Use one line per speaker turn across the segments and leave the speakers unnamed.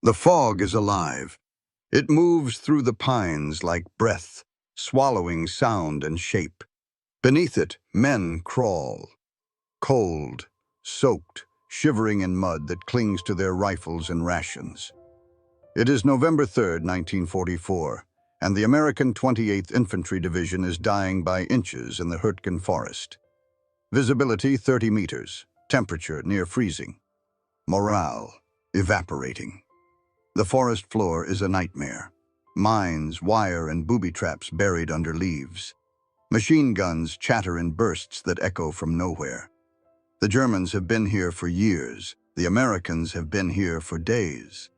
The fog is alive. It moves through the pines like breath, swallowing sound and shape. Beneath it, men crawl, cold, soaked, shivering in mud that clings to their rifles and rations. It is November 3rd, 1944, and the American 28th Infantry Division is dying by inches in the Hürtgen forest. Visibility 30 meters, temperature near freezing. Morale evaporating. The forest floor is a nightmare. Mines, wire, and booby traps buried under leaves. Machine guns chatter in bursts that echo from nowhere. The Germans have been here for years. The Americans have been here for days.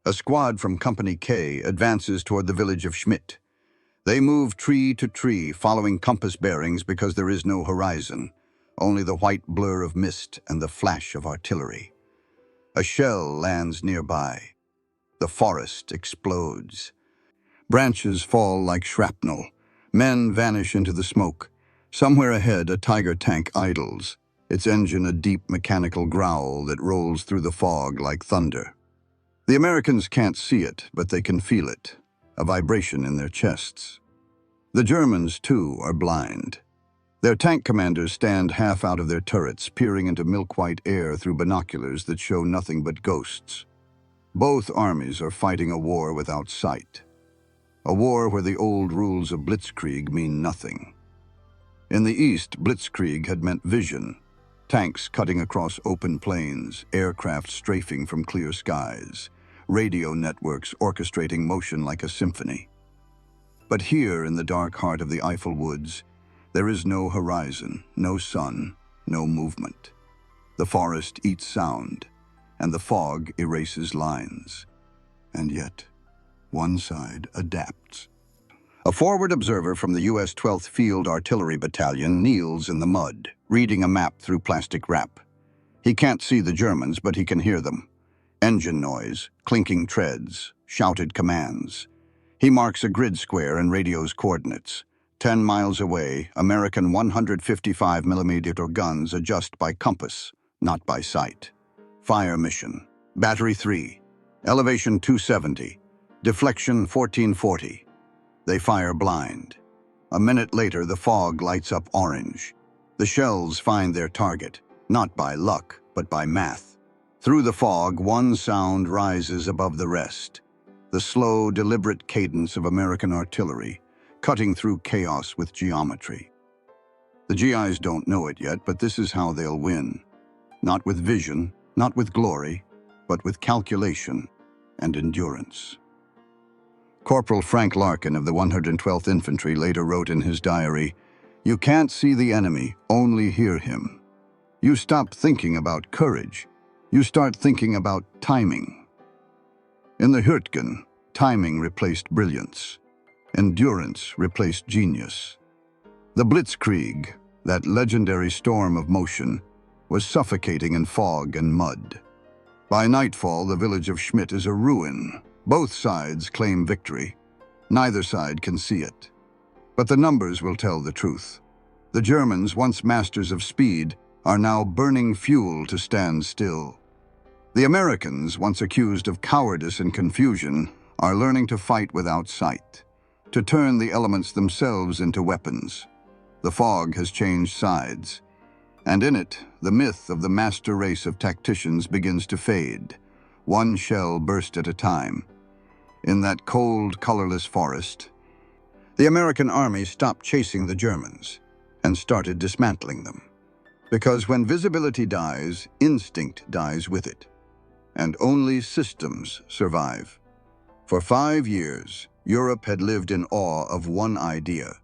A squad from Company K advances toward the village of Schmidt. They move tree to tree, following compass bearings because there is no horizon, only the white blur of mist and the flash of artillery. A shell lands nearby. The forest explodes. Branches fall like shrapnel. Men vanish into the smoke. Somewhere ahead, a Tiger tank idles, its engine a deep mechanical growl that rolls through the fog like thunder. The Americans can't see it, but they can feel it, a vibration in their chests. The Germans, too, are blind. Their tank commanders stand half out of their turrets, peering into milk-white air through binoculars that show nothing but ghosts. Both armies are fighting a war without sight. A war where the old rules of Blitzkrieg mean nothing. In the east, Blitzkrieg had meant vision. Tanks cutting across open plains, aircraft strafing from clear skies, radio networks orchestrating motion like a symphony. But here in the dark heart of the Eifel woods, there is no horizon, no sun, no movement. The forest eats sound, and the fog erases lines. And yet, one side adapts. A forward observer from the U.S. 12th Field Artillery Battalion kneels in the mud, reading a map through plastic wrap. He can't see the Germans, but he can hear them. Engine noise, clinking treads, shouted commands. He marks a grid square and radios coordinates. 10 miles away, American 155mm guns adjust by compass, not by sight. Fire mission. Battery 3. Elevation 270. Deflection 1440. They fire blind. A minute later, the fog lights up orange. The shells find their target, not by luck, but by math. Through the fog, one sound rises above the rest. The slow, deliberate cadence of American artillery, cutting through chaos with geometry. The GIs don't know it yet, but this is how they'll win. Not with vision, not with glory, but with calculation and endurance. Corporal Frank Larkin of the 112th Infantry later wrote in his diary, "You can't see the enemy, only hear him. You stop thinking about courage. You start thinking about timing." In the Hürtgen, timing replaced brilliance. Endurance replaced genius. The Blitzkrieg, that legendary storm of motion, was suffocating in fog and mud. By nightfall, the village of Schmidt is a ruin. Both sides claim victory. Neither side can see it. But the numbers will tell the truth. The Germans, once masters of speed, are now burning fuel to stand still. The Americans, once accused of cowardice and confusion, are learning to fight without sight, to turn the elements themselves into weapons. The fog has changed sides, and in it, the myth of the master race of tacticians begins to fade, one shell burst at a time. In that cold, colorless forest, the American army stopped chasing the Germans and started dismantling them. Because when visibility dies, instinct dies with it, and only systems survive. For 5 years, Europe had lived in awe of one idea,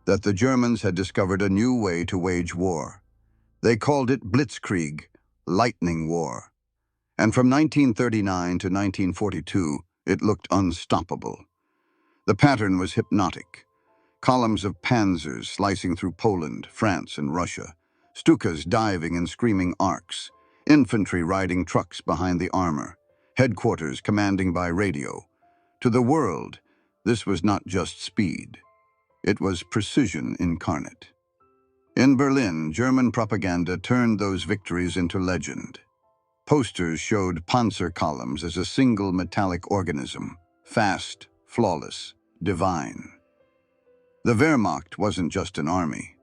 that the Germans had discovered a new way to wage war. They called it Blitzkrieg, lightning war. And from 1939 to 1942, it looked unstoppable. The pattern was hypnotic. Columns of panzers slicing through Poland, France, and Russia, Stukas diving in screaming arcs, infantry riding trucks behind the armor, headquarters commanding by radio. To the world, this was not just speed. It was precision incarnate. In Berlin, German propaganda turned those victories into legend. Posters showed panzer columns as a single metallic organism, fast, flawless, divine. The Wehrmacht wasn't just an army.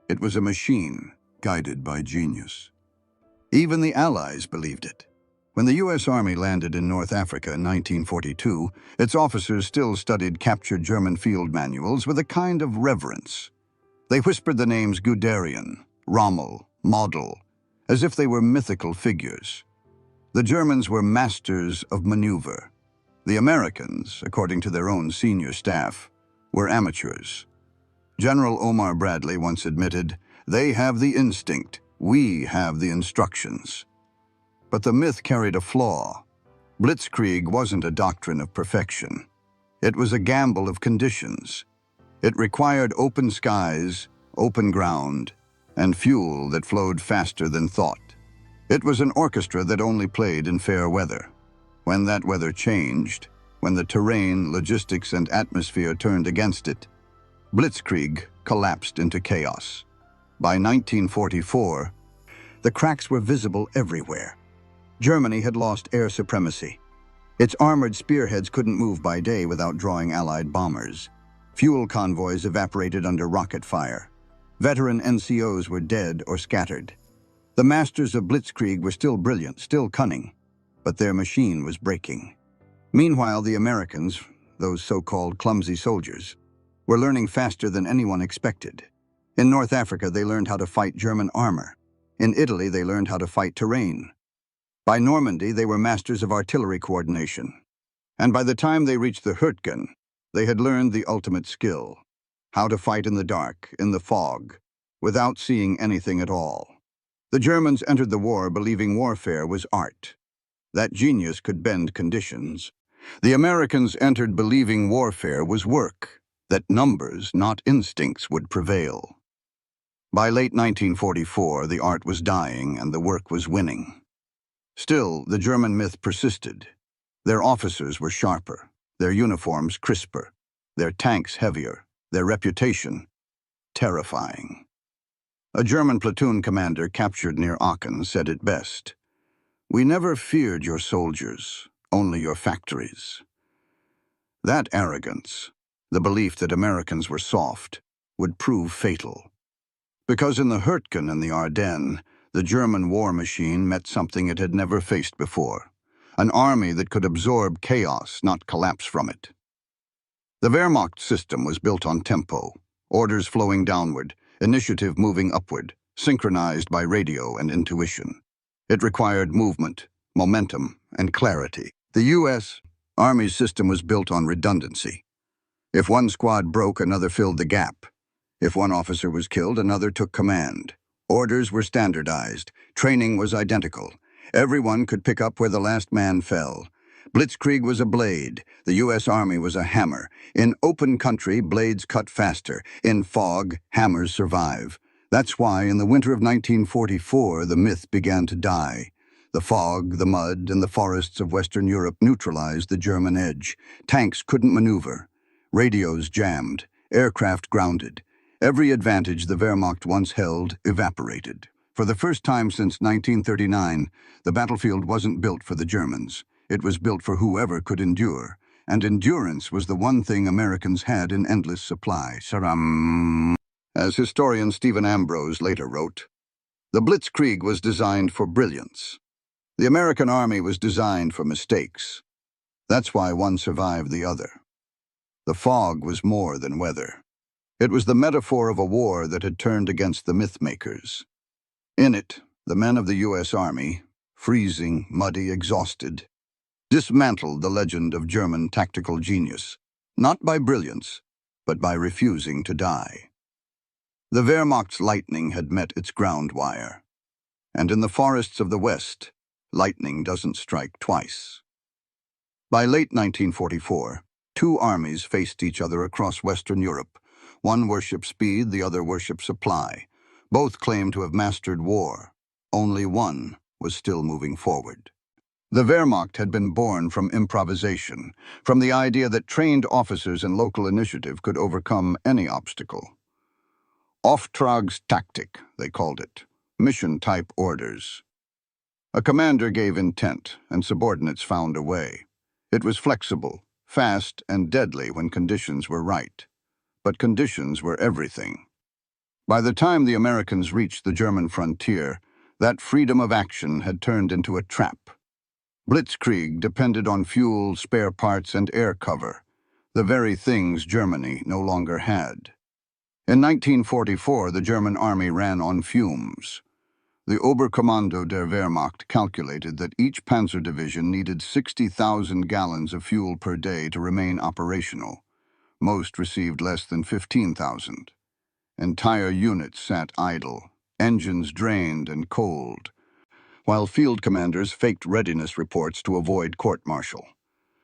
It was a machine guided by genius. Even the Allies believed it. When the U.S. Army landed in North Africa in 1942, its officers still studied captured German field manuals with a kind of reverence. They whispered the names Guderian, Rommel, Model, as if they were mythical figures. The Germans were masters of maneuver. The Americans, according to their own senior staff, were amateurs. General Omar Bradley once admitted, "They have the instinct, we have the instructions." But the myth carried a flaw. Blitzkrieg wasn't a doctrine of perfection. It was a gamble of conditions. It required open skies, open ground, and fuel that flowed faster than thought. It was an orchestra that only played in fair weather. When that weather changed, when the terrain, logistics, and atmosphere turned against it, Blitzkrieg collapsed into chaos. By 1944, the cracks were visible everywhere. Germany had lost air supremacy. Its armored spearheads couldn't move by day without drawing Allied bombers. Fuel convoys evaporated under rocket fire. Veteran NCOs were dead or scattered. The masters of Blitzkrieg were still brilliant, still cunning, but their machine was breaking. Meanwhile, the Americans, those so-called clumsy soldiers, were learning faster than anyone expected. In North Africa, they learned how to fight German armor. In Italy, they learned how to fight terrain. By Normandy, they were masters of artillery coordination. And by the time they reached the Hurtgen, they had learned the ultimate skill: how to fight in the dark, in the fog, without seeing anything at all. The Germans entered the war believing warfare was art, that genius could bend conditions. The Americans entered believing warfare was work, that numbers, not instincts, would prevail. By late 1944, the art was dying and the work was winning. Still, the German myth persisted. Their officers were sharper, their uniforms crisper, their tanks heavier, their reputation terrifying. A German platoon commander captured near Aachen said it best: "We never feared your soldiers, only your factories." That arrogance, the belief that Americans were soft, would prove fatal. Because in the Hurtgen and the Ardennes, the German war machine met something it had never faced before: an army that could absorb chaos, not collapse from it. The Wehrmacht system was built on tempo, orders flowing downward, initiative moving upward, synchronized by radio and intuition. It required movement, momentum, and clarity. The U.S. Army's system was built on redundancy. If one squad broke, another filled the gap. If one officer was killed, another took command. Orders were standardized. Training was identical. Everyone could pick up where the last man fell. Blitzkrieg was a blade. The U.S. Army was a hammer. In open country, blades cut faster. In fog, hammers survive. That's why, in the winter of 1944, the myth began to die. The fog, the mud, and the forests of Western Europe neutralized the German edge. Tanks couldn't maneuver. Radios jammed. Aircraft grounded. Every advantage the Wehrmacht once held evaporated. For the first time since 1939, the battlefield wasn't built for the Germans. It was built for whoever could endure. And endurance was the one thing Americans had in endless supply. Saram. As historian Stephen Ambrose later wrote, "The Blitzkrieg was designed for brilliance. The American army was designed for mistakes. That's why one survived the other." The fog was more than weather. It was the metaphor of a war that had turned against the myth-makers. In it, the men of the U.S. Army, freezing, muddy, exhausted, dismantled the legend of German tactical genius, not by brilliance, but by refusing to die. The Wehrmacht's lightning had met its ground wire, and in the forests of the West, lightning doesn't strike twice. By late 1944, two armies faced each other across Western Europe. One worshipped speed, the other worshipped supply. Both claimed to have mastered war. Only one was still moving forward. The Wehrmacht had been born from improvisation, from the idea that trained officers and local initiative could overcome any obstacle. Auftragstaktik, they called it, mission-type orders. A commander gave intent, and subordinates found a way. It was flexible, fast, and deadly when conditions were right. But conditions were everything. By the time the Americans reached the German frontier, that freedom of action had turned into a trap. Blitzkrieg depended on fuel, spare parts, and air cover, the very things Germany no longer had. In 1944, the German army ran on fumes. The Oberkommando der Wehrmacht calculated that each panzer division needed 60,000 gallons of fuel per day to remain operational. Most received less than 15,000. Entire units sat idle, engines drained and cold, while field commanders faked readiness reports to avoid court-martial.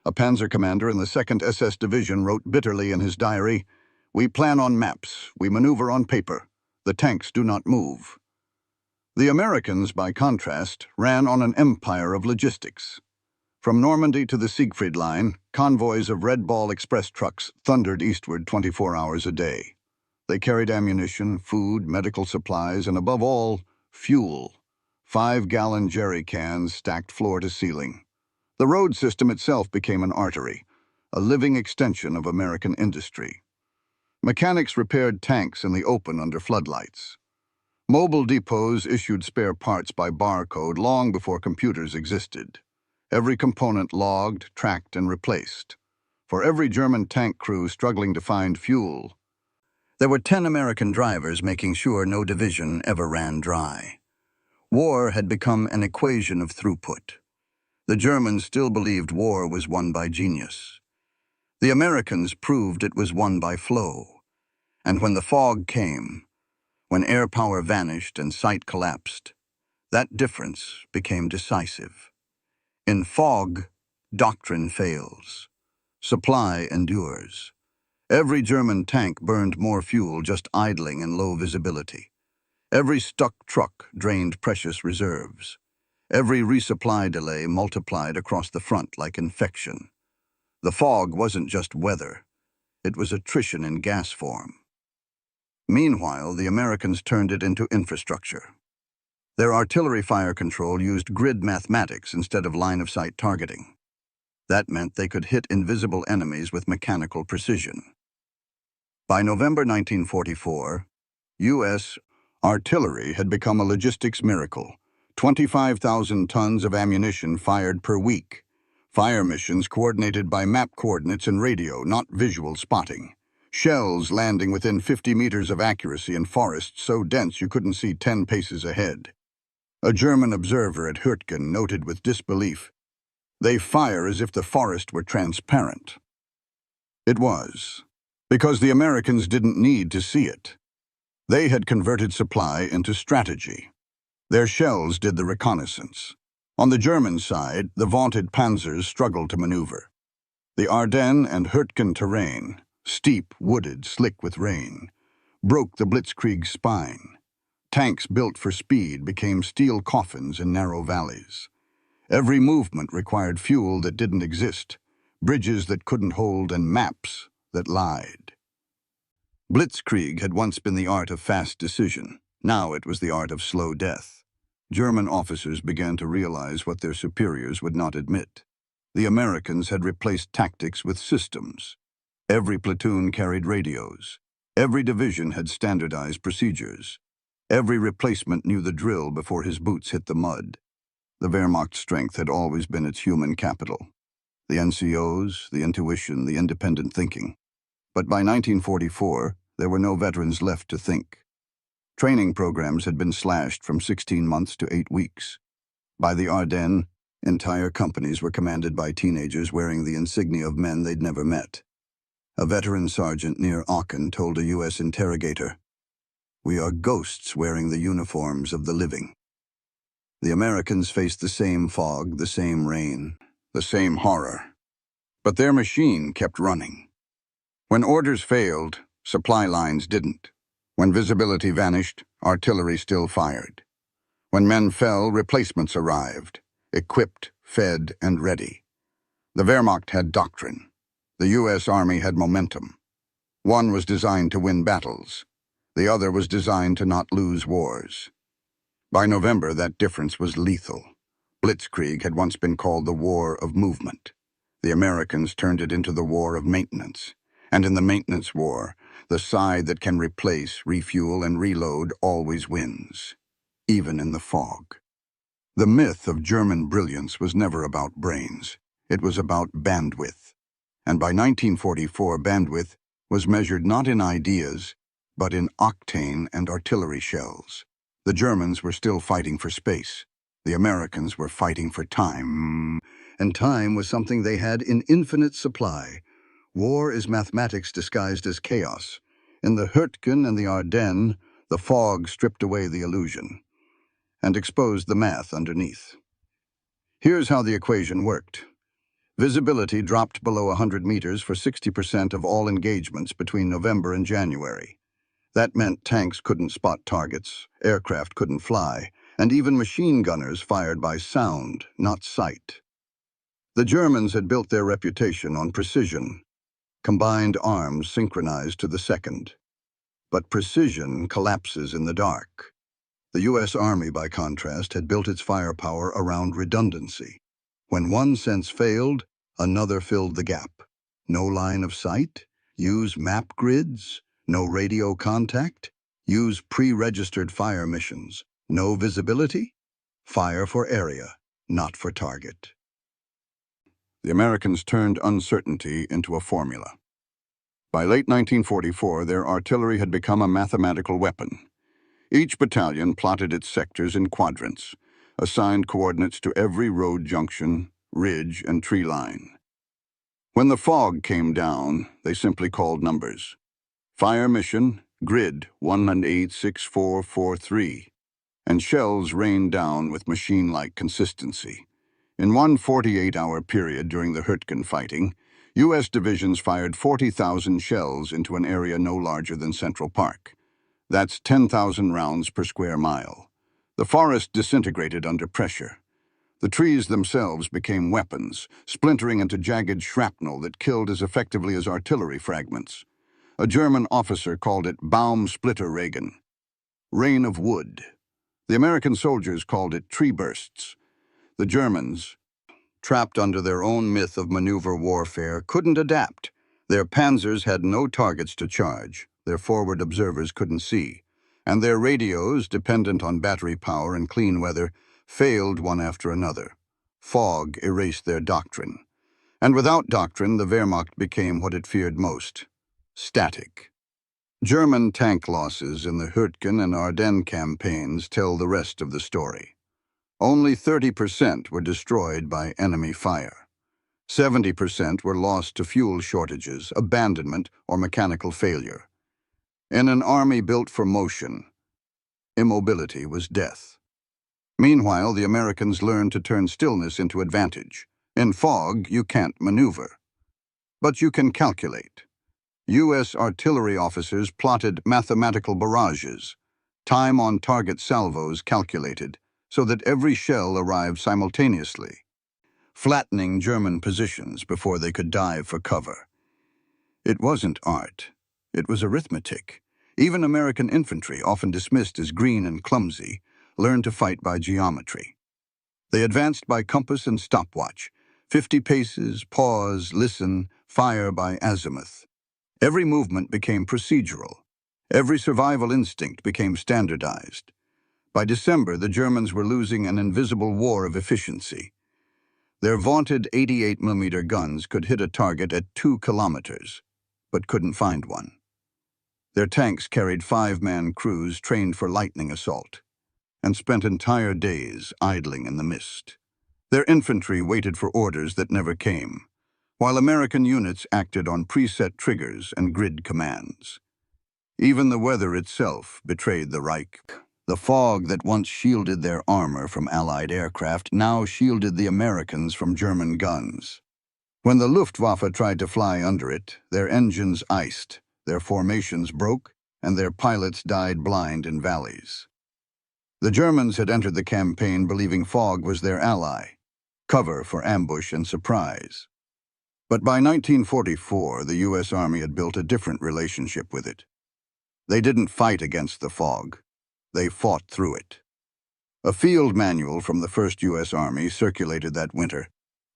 A panzer commander in the 2nd SS Division wrote bitterly in his diary, "We plan on maps, we maneuver on paper. The tanks do not move." The Americans, by contrast, ran on an empire of logistics. From Normandy to the Siegfried Line, convoys of Red Ball Express trucks thundered eastward 24 hours a day. They carried ammunition, food, medical supplies, and above all, fuel. 5-gallon jerry cans stacked floor to ceiling. The road system itself became an artery, a living extension of American industry. Mechanics repaired tanks in the open under floodlights. Mobile depots issued spare parts by barcode long before computers existed. Every component logged, tracked, and replaced. For every German tank crew struggling to find fuel, there were 10 American drivers making sure no division ever ran dry. War had become an equation of throughput. The Germans still believed war was won by genius. The Americans proved it was won by flow. And when the fog came, when air power vanished and sight collapsed, that difference became decisive. In fog, doctrine fails. Supply endures. Every German tank burned more fuel just idling in low visibility. Every stuck truck drained precious reserves. Every resupply delay multiplied across the front like infection. The fog wasn't just weather. It was attrition in gas form. Meanwhile, the Americans turned it into infrastructure. Their artillery fire control used grid mathematics instead of line-of-sight targeting. That meant they could hit invisible enemies with mechanical precision. By November 1944, U.S. artillery had become a logistics miracle. 25,000 tons of ammunition fired per week. Fire missions coordinated by map coordinates and radio, not visual spotting. Shells landing within 50 meters of accuracy in forests so dense you couldn't see 10 paces ahead. A German observer at Hürtgen noted with disbelief, "They fire as if the forest were transparent." It was, because the Americans didn't need to see it. They had converted supply into strategy. Their shells did the reconnaissance. On the German side, the vaunted panzers struggled to maneuver. The Ardennes and Hürtgen terrain, steep, wooded, slick with rain, broke the Blitzkrieg spine. Tanks built for speed became steel coffins in narrow valleys. Every movement required fuel that didn't exist, bridges that couldn't hold, and maps that lied. Blitzkrieg had once been the art of fast decision. Now it was the art of slow death. German officers began to realize what their superiors would not admit. The Americans had replaced tactics with systems. Every platoon carried radios. Every division had standardized procedures. Every replacement knew the drill before his boots hit the mud. The Wehrmacht's strength had always been its human capital. The NCOs, the intuition, the independent thinking. But by 1944, there were no veterans left to think. Training programs had been slashed from 16 months to 8 weeks. By the Ardennes, entire companies were commanded by teenagers wearing the insignia of men they'd never met. A veteran sergeant near Aachen told a U.S. interrogator, "We are ghosts wearing the uniforms of the living." The Americans faced the same fog, the same rain, the same horror. But their machine kept running. When orders failed, supply lines didn't. When visibility vanished, artillery still fired. When men fell, replacements arrived, equipped, fed, and ready. The Wehrmacht had doctrine. The U.S. Army had momentum. One was designed to win battles. The other was designed to not lose wars. By November, that difference was lethal. Blitzkrieg had once been called the War of Movement. The Americans turned it into the War of Maintenance. And in the Maintenance War, the side that can replace, refuel, and reload always wins, even in the fog. The myth of German brilliance was never about brains. It was about bandwidth. And by 1944, bandwidth was measured not in ideas, but in octane and artillery shells. The Germans were still fighting for space. The Americans were fighting for time. And time was something they had in infinite supply. War is mathematics disguised as chaos. In the Hürtgen and the Ardennes, the fog stripped away the illusion and exposed the math underneath. Here's how the equation worked. Visibility dropped below 100 meters for 60% of all engagements between November and January. That meant tanks couldn't spot targets, aircraft couldn't fly, and even machine gunners fired by sound, not sight. The Germans had built their reputation on precision, combined arms synchronized to the second. But precision collapses in the dark. The U.S. Army, by contrast, had built its firepower around redundancy. When one sense failed, another filled the gap. No line of sight? Use map grids? No radio contact? Use pre-registered fire missions. No visibility? Fire for area, not for target. The Americans turned uncertainty into a formula. By late 1944, their artillery had become a mathematical weapon. Each battalion plotted its sectors in quadrants, assigned coordinates to every road junction, ridge, and tree line. When the fog came down, they simply called numbers. Fire mission, grid 1186443, and shells rained down with machine-like consistency. In one 48-hour period during the Hürtgen fighting, U.S. divisions fired 40,000 shells into an area no larger than Central Park. That's 10,000 rounds per square mile. The forest disintegrated under pressure. The trees themselves became weapons, splintering into jagged shrapnel that killed as effectively as artillery fragments. A German officer called it Baumsplitterregen, rain of wood. The American soldiers called it tree bursts. The Germans, trapped under their own myth of maneuver warfare, couldn't adapt. Their panzers had no targets to charge, their forward observers couldn't see, and their radios, dependent on battery power and clean weather, failed one after another. Fog erased their doctrine. And without doctrine, the Wehrmacht became what it feared most: static. German tank losses in the Hürtgen and Ardennes campaigns tell the rest of the story. Only 30% were destroyed by enemy fire. 70% were lost to fuel shortages, abandonment, or mechanical failure. In an army built for motion, immobility was death. Meanwhile, the Americans learned to turn stillness into advantage. In fog, you can't maneuver, but you can calculate. U.S. artillery officers plotted mathematical barrages, time on target salvos calculated, so that every shell arrived simultaneously, flattening German positions before they could dive for cover. It wasn't art. It was arithmetic. Even American infantry, often dismissed as green and clumsy, learned to fight by geometry. They advanced by compass and stopwatch, 50 paces, pause, listen, fire by azimuth. Every movement became procedural. Every survival instinct became standardized. By December, the Germans were losing an invisible war of efficiency. Their vaunted 88mm guns could hit a target at 2 kilometers, but couldn't find one. Their tanks carried 5-man crews trained for lightning assault, and spent entire days idling in the mist. Their infantry waited for orders that never came, while American units acted on preset triggers and grid commands. Even the weather itself betrayed the Reich. The fog that once shielded their armor from Allied aircraft now shielded the Americans from German guns. When the Luftwaffe tried to fly under it, their engines iced, their formations broke, and their pilots died blind in valleys. The Germans had entered the campaign believing fog was their ally, cover for ambush and surprise. But by 1944, the U.S. Army had built a different relationship with it. They didn't fight against the fog. They fought through it. A field manual from the 1st U.S. Army, circulated that winter,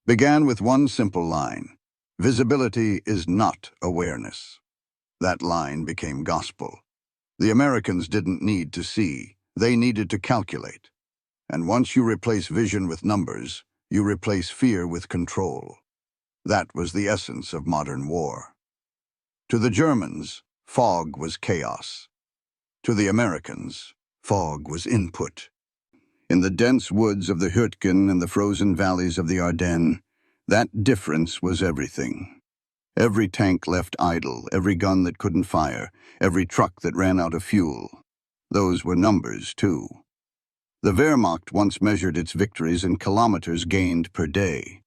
began with one simple line: "Visibility is not awareness." That line became gospel. The Americans didn't need to see, they needed to calculate. And once you replace vision with numbers, you replace fear with control. That was the essence of modern war. To the Germans, fog was chaos. To the Americans, fog was input. In the dense woods of the Hürtgen and the frozen valleys of the Ardennes, that difference was everything. Every tank left idle, every gun that couldn't fire, every truck that ran out of fuel. Those were numbers, too. The Wehrmacht once measured its victories in kilometers gained per day.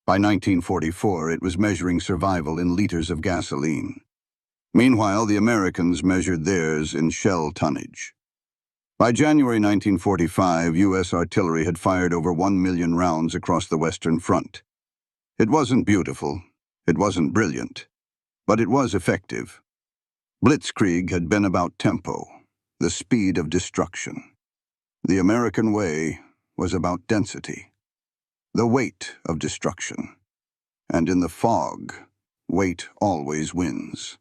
By 1944, it was measuring survival in liters of gasoline. Meanwhile, the Americans measured theirs in shell tonnage. By January 1945, U.S. artillery had fired over 1 million rounds across the Western Front. It wasn't beautiful, it wasn't brilliant, but it was effective. Blitzkrieg had been about tempo, the speed of destruction. The American way was about density, the weight of destruction. And in the fog, weight always wins.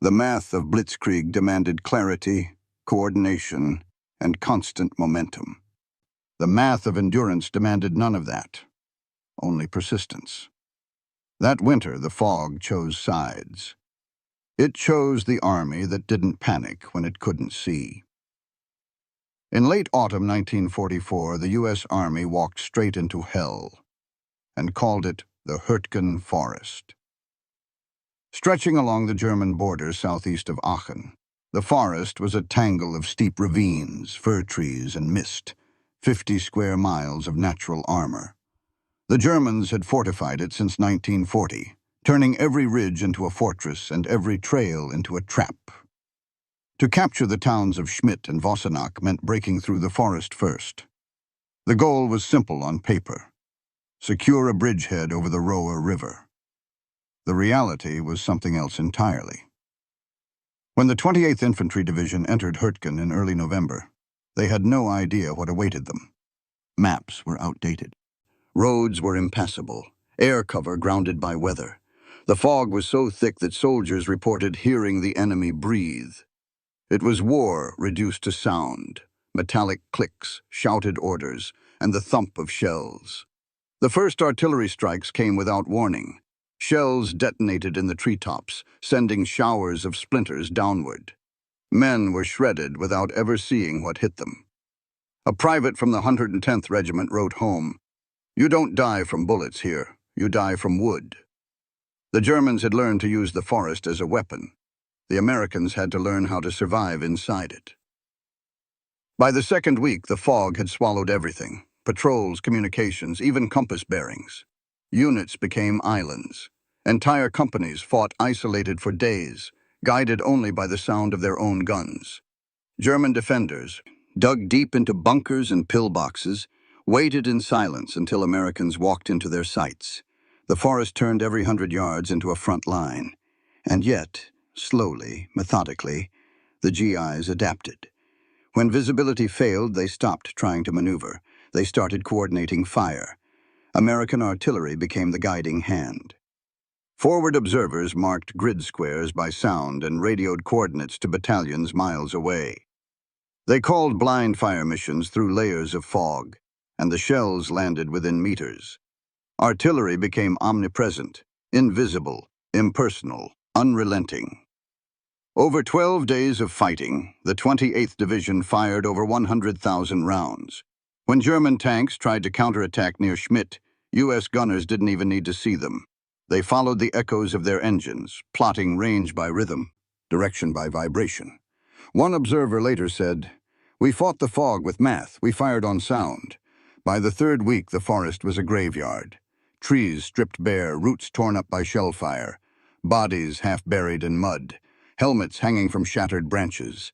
The math of Blitzkrieg demanded clarity, coordination, and constant momentum. The math of endurance demanded none of that, only persistence. That winter, the fog chose sides. It chose the army that didn't panic when it couldn't see. In late autumn 1944, the U.S. Army walked straight into hell and called it the Hürtgen Forest. Stretching along the German border southeast of Aachen, the forest was a tangle of steep ravines, fir trees, and mist, 50 square miles of natural armor. The Germans had fortified it since 1940, turning every ridge into a fortress and every trail into a trap. To capture the towns of Schmidt and Wassenach meant breaking through the forest first. The goal was simple on paper: secure a bridgehead over the Roer River. The reality was something else entirely. When the 28th Infantry Division entered Hürtgen in early November, they had no idea what awaited them. Maps were outdated. Roads were impassable, air cover grounded by weather. The fog was so thick that soldiers reported hearing the enemy breathe. It was war reduced to sound, metallic clicks, shouted orders, and the thump of shells. The first artillery strikes came without warning. Shells detonated in the treetops, sending showers of splinters downward. Men were shredded without ever seeing what hit them. A private from the 110th Regiment wrote home, "You don't die from bullets here, you die from wood." The Germans had learned to use the forest as a weapon. The Americans had to learn how to survive inside it. By the second week, the fog had swallowed everything: patrols, communications, even compass bearings. Units became islands. Entire companies fought isolated for days, guided only by the sound of their own guns. German defenders, dug deep into bunkers and pillboxes, waited in silence until Americans walked into their sights. The forest turned every 100 yards into a front line. And yet, slowly, methodically, the GIs adapted. When visibility failed, they stopped trying to maneuver. They started coordinating fire. American artillery became the guiding hand. Forward observers marked grid squares by sound and radioed coordinates to battalions miles away. They called blind fire missions through layers of fog, and the shells landed within meters. Artillery became omnipresent, invisible, impersonal, unrelenting. Over 12 days of fighting, the 28th Division fired over 100,000 rounds. When German tanks tried to counterattack near Schmidt, U.S. gunners didn't even need to see them. They followed the echoes of their engines, plotting range by rhythm, direction by vibration. One observer later said, "We fought the fog with math, we fired on sound." By the third week, the forest was a graveyard. Trees stripped bare, roots torn up by shell fire, bodies half buried in mud, helmets hanging from shattered branches.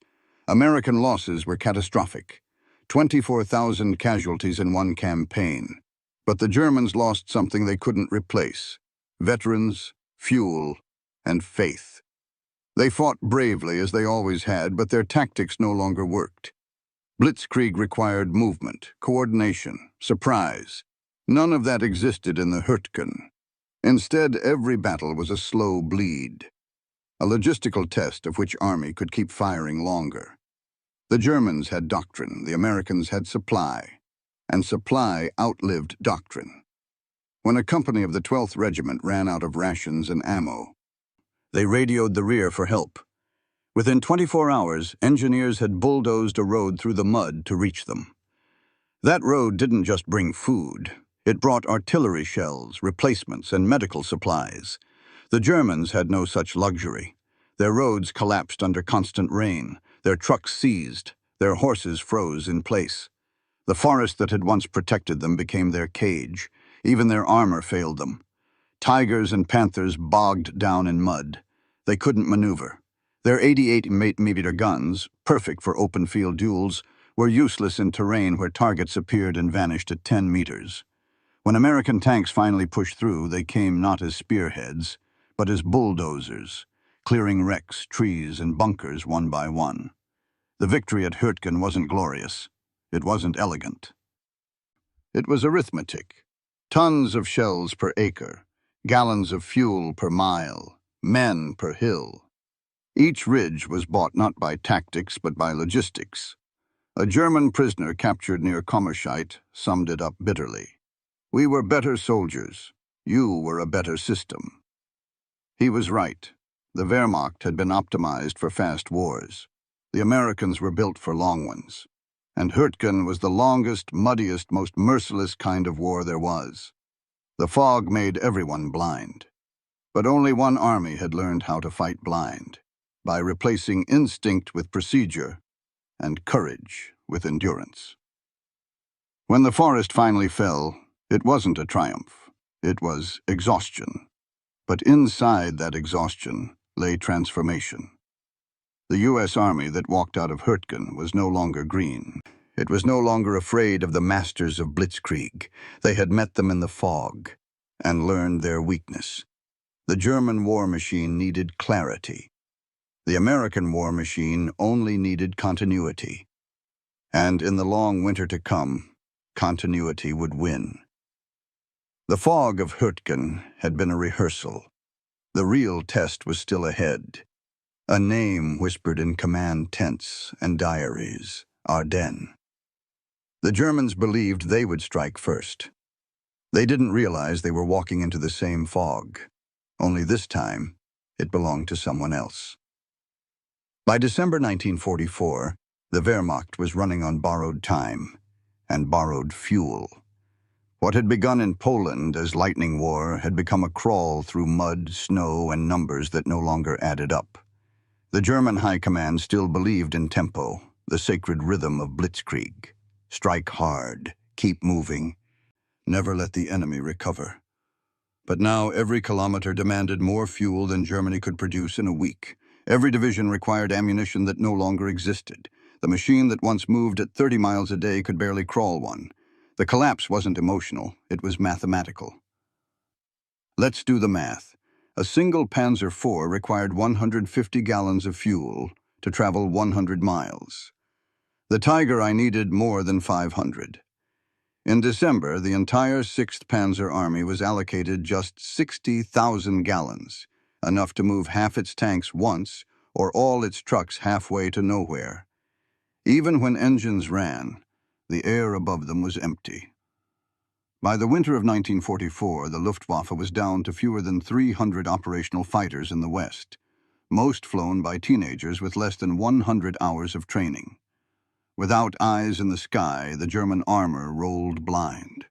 American losses were catastrophic. 24,000 casualties in one campaign. But the Germans lost something they couldn't replace: veterans, fuel, and faith. They fought bravely as they always had, but their tactics no longer worked. Blitzkrieg required movement, coordination, surprise. None of that existed in the Hurtgen. Instead, every battle was a slow bleed, a logistical test of which army could keep firing longer. The Germans had doctrine, the Americans had supply, and supply outlived doctrine. When a company of the 12th Regiment ran out of rations and ammo, they radioed the rear for help. Within 24 hours, engineers had bulldozed a road through the mud to reach them. That road didn't just bring food. It brought artillery shells, replacements, and medical supplies. The Germans had no such luxury. Their roads collapsed under constant rain, their trucks seized, their horses froze in place. The forest that had once protected them became their cage. Even their armor failed them. Tigers and panthers bogged down in mud. They couldn't maneuver. Their 88mm guns, perfect for open-field duels, were useless in terrain where targets appeared and vanished at 10 meters. When American tanks finally pushed through, they came not as spearheads, but as bulldozers, clearing wrecks, trees, and bunkers one by one. The victory at Hurtgen wasn't glorious. It wasn't elegant. It was arithmetic. Tons of shells per acre, gallons of fuel per mile, men per hill. Each ridge was bought not by tactics but by logistics. A German prisoner captured near Kommerscheid summed it up bitterly. "We were better soldiers. You were a better system." He was right. The Wehrmacht had been optimized for fast wars. The Americans were built for long ones. And Hurtgen was the longest, muddiest, most merciless kind of war there was. The fog made everyone blind. But only one army had learned how to fight blind, by replacing instinct with procedure and courage with endurance. When the forest finally fell, it wasn't a triumph. It was exhaustion. But inside that exhaustion lay transformation. The U.S. Army that walked out of Hurtgen was no longer green. It was no longer afraid of the masters of Blitzkrieg. They had met them in the fog and learned their weakness. The German war machine needed clarity. The American war machine only needed continuity. And in the long winter to come, continuity would win. The fog of Hurtgen had been a rehearsal. The real test was still ahead. A name whispered in command tents and diaries: Ardennes. The Germans believed they would strike first. They didn't realize they were walking into the same fog. Only this time, it belonged to someone else. By December 1944, the Wehrmacht was running on borrowed time and borrowed fuel. What had begun in Poland as lightning war had become a crawl through mud, snow, and numbers that no longer added up. The German high command still believed in tempo, the sacred rhythm of Blitzkrieg. Strike hard, keep moving, never let the enemy recover. But now every kilometer demanded more fuel than Germany could produce in a week. Every division required ammunition that no longer existed. The machine that once moved at 30 miles a day could barely crawl one. The collapse wasn't emotional, it was mathematical. Let's do the math. A single Panzer IV required 150 gallons of fuel to travel 100 miles. The Tiger I needed more than 500. In December, the entire 6th Panzer Army was allocated just 60,000 gallons, enough to move half its tanks once or all its trucks halfway to nowhere. Even when engines ran, the air above them was empty. By the winter of 1944, the Luftwaffe was down to fewer than 300 operational fighters in the West, most flown by teenagers with less than 100 hours of training. Without eyes in the sky, the German armor rolled blind.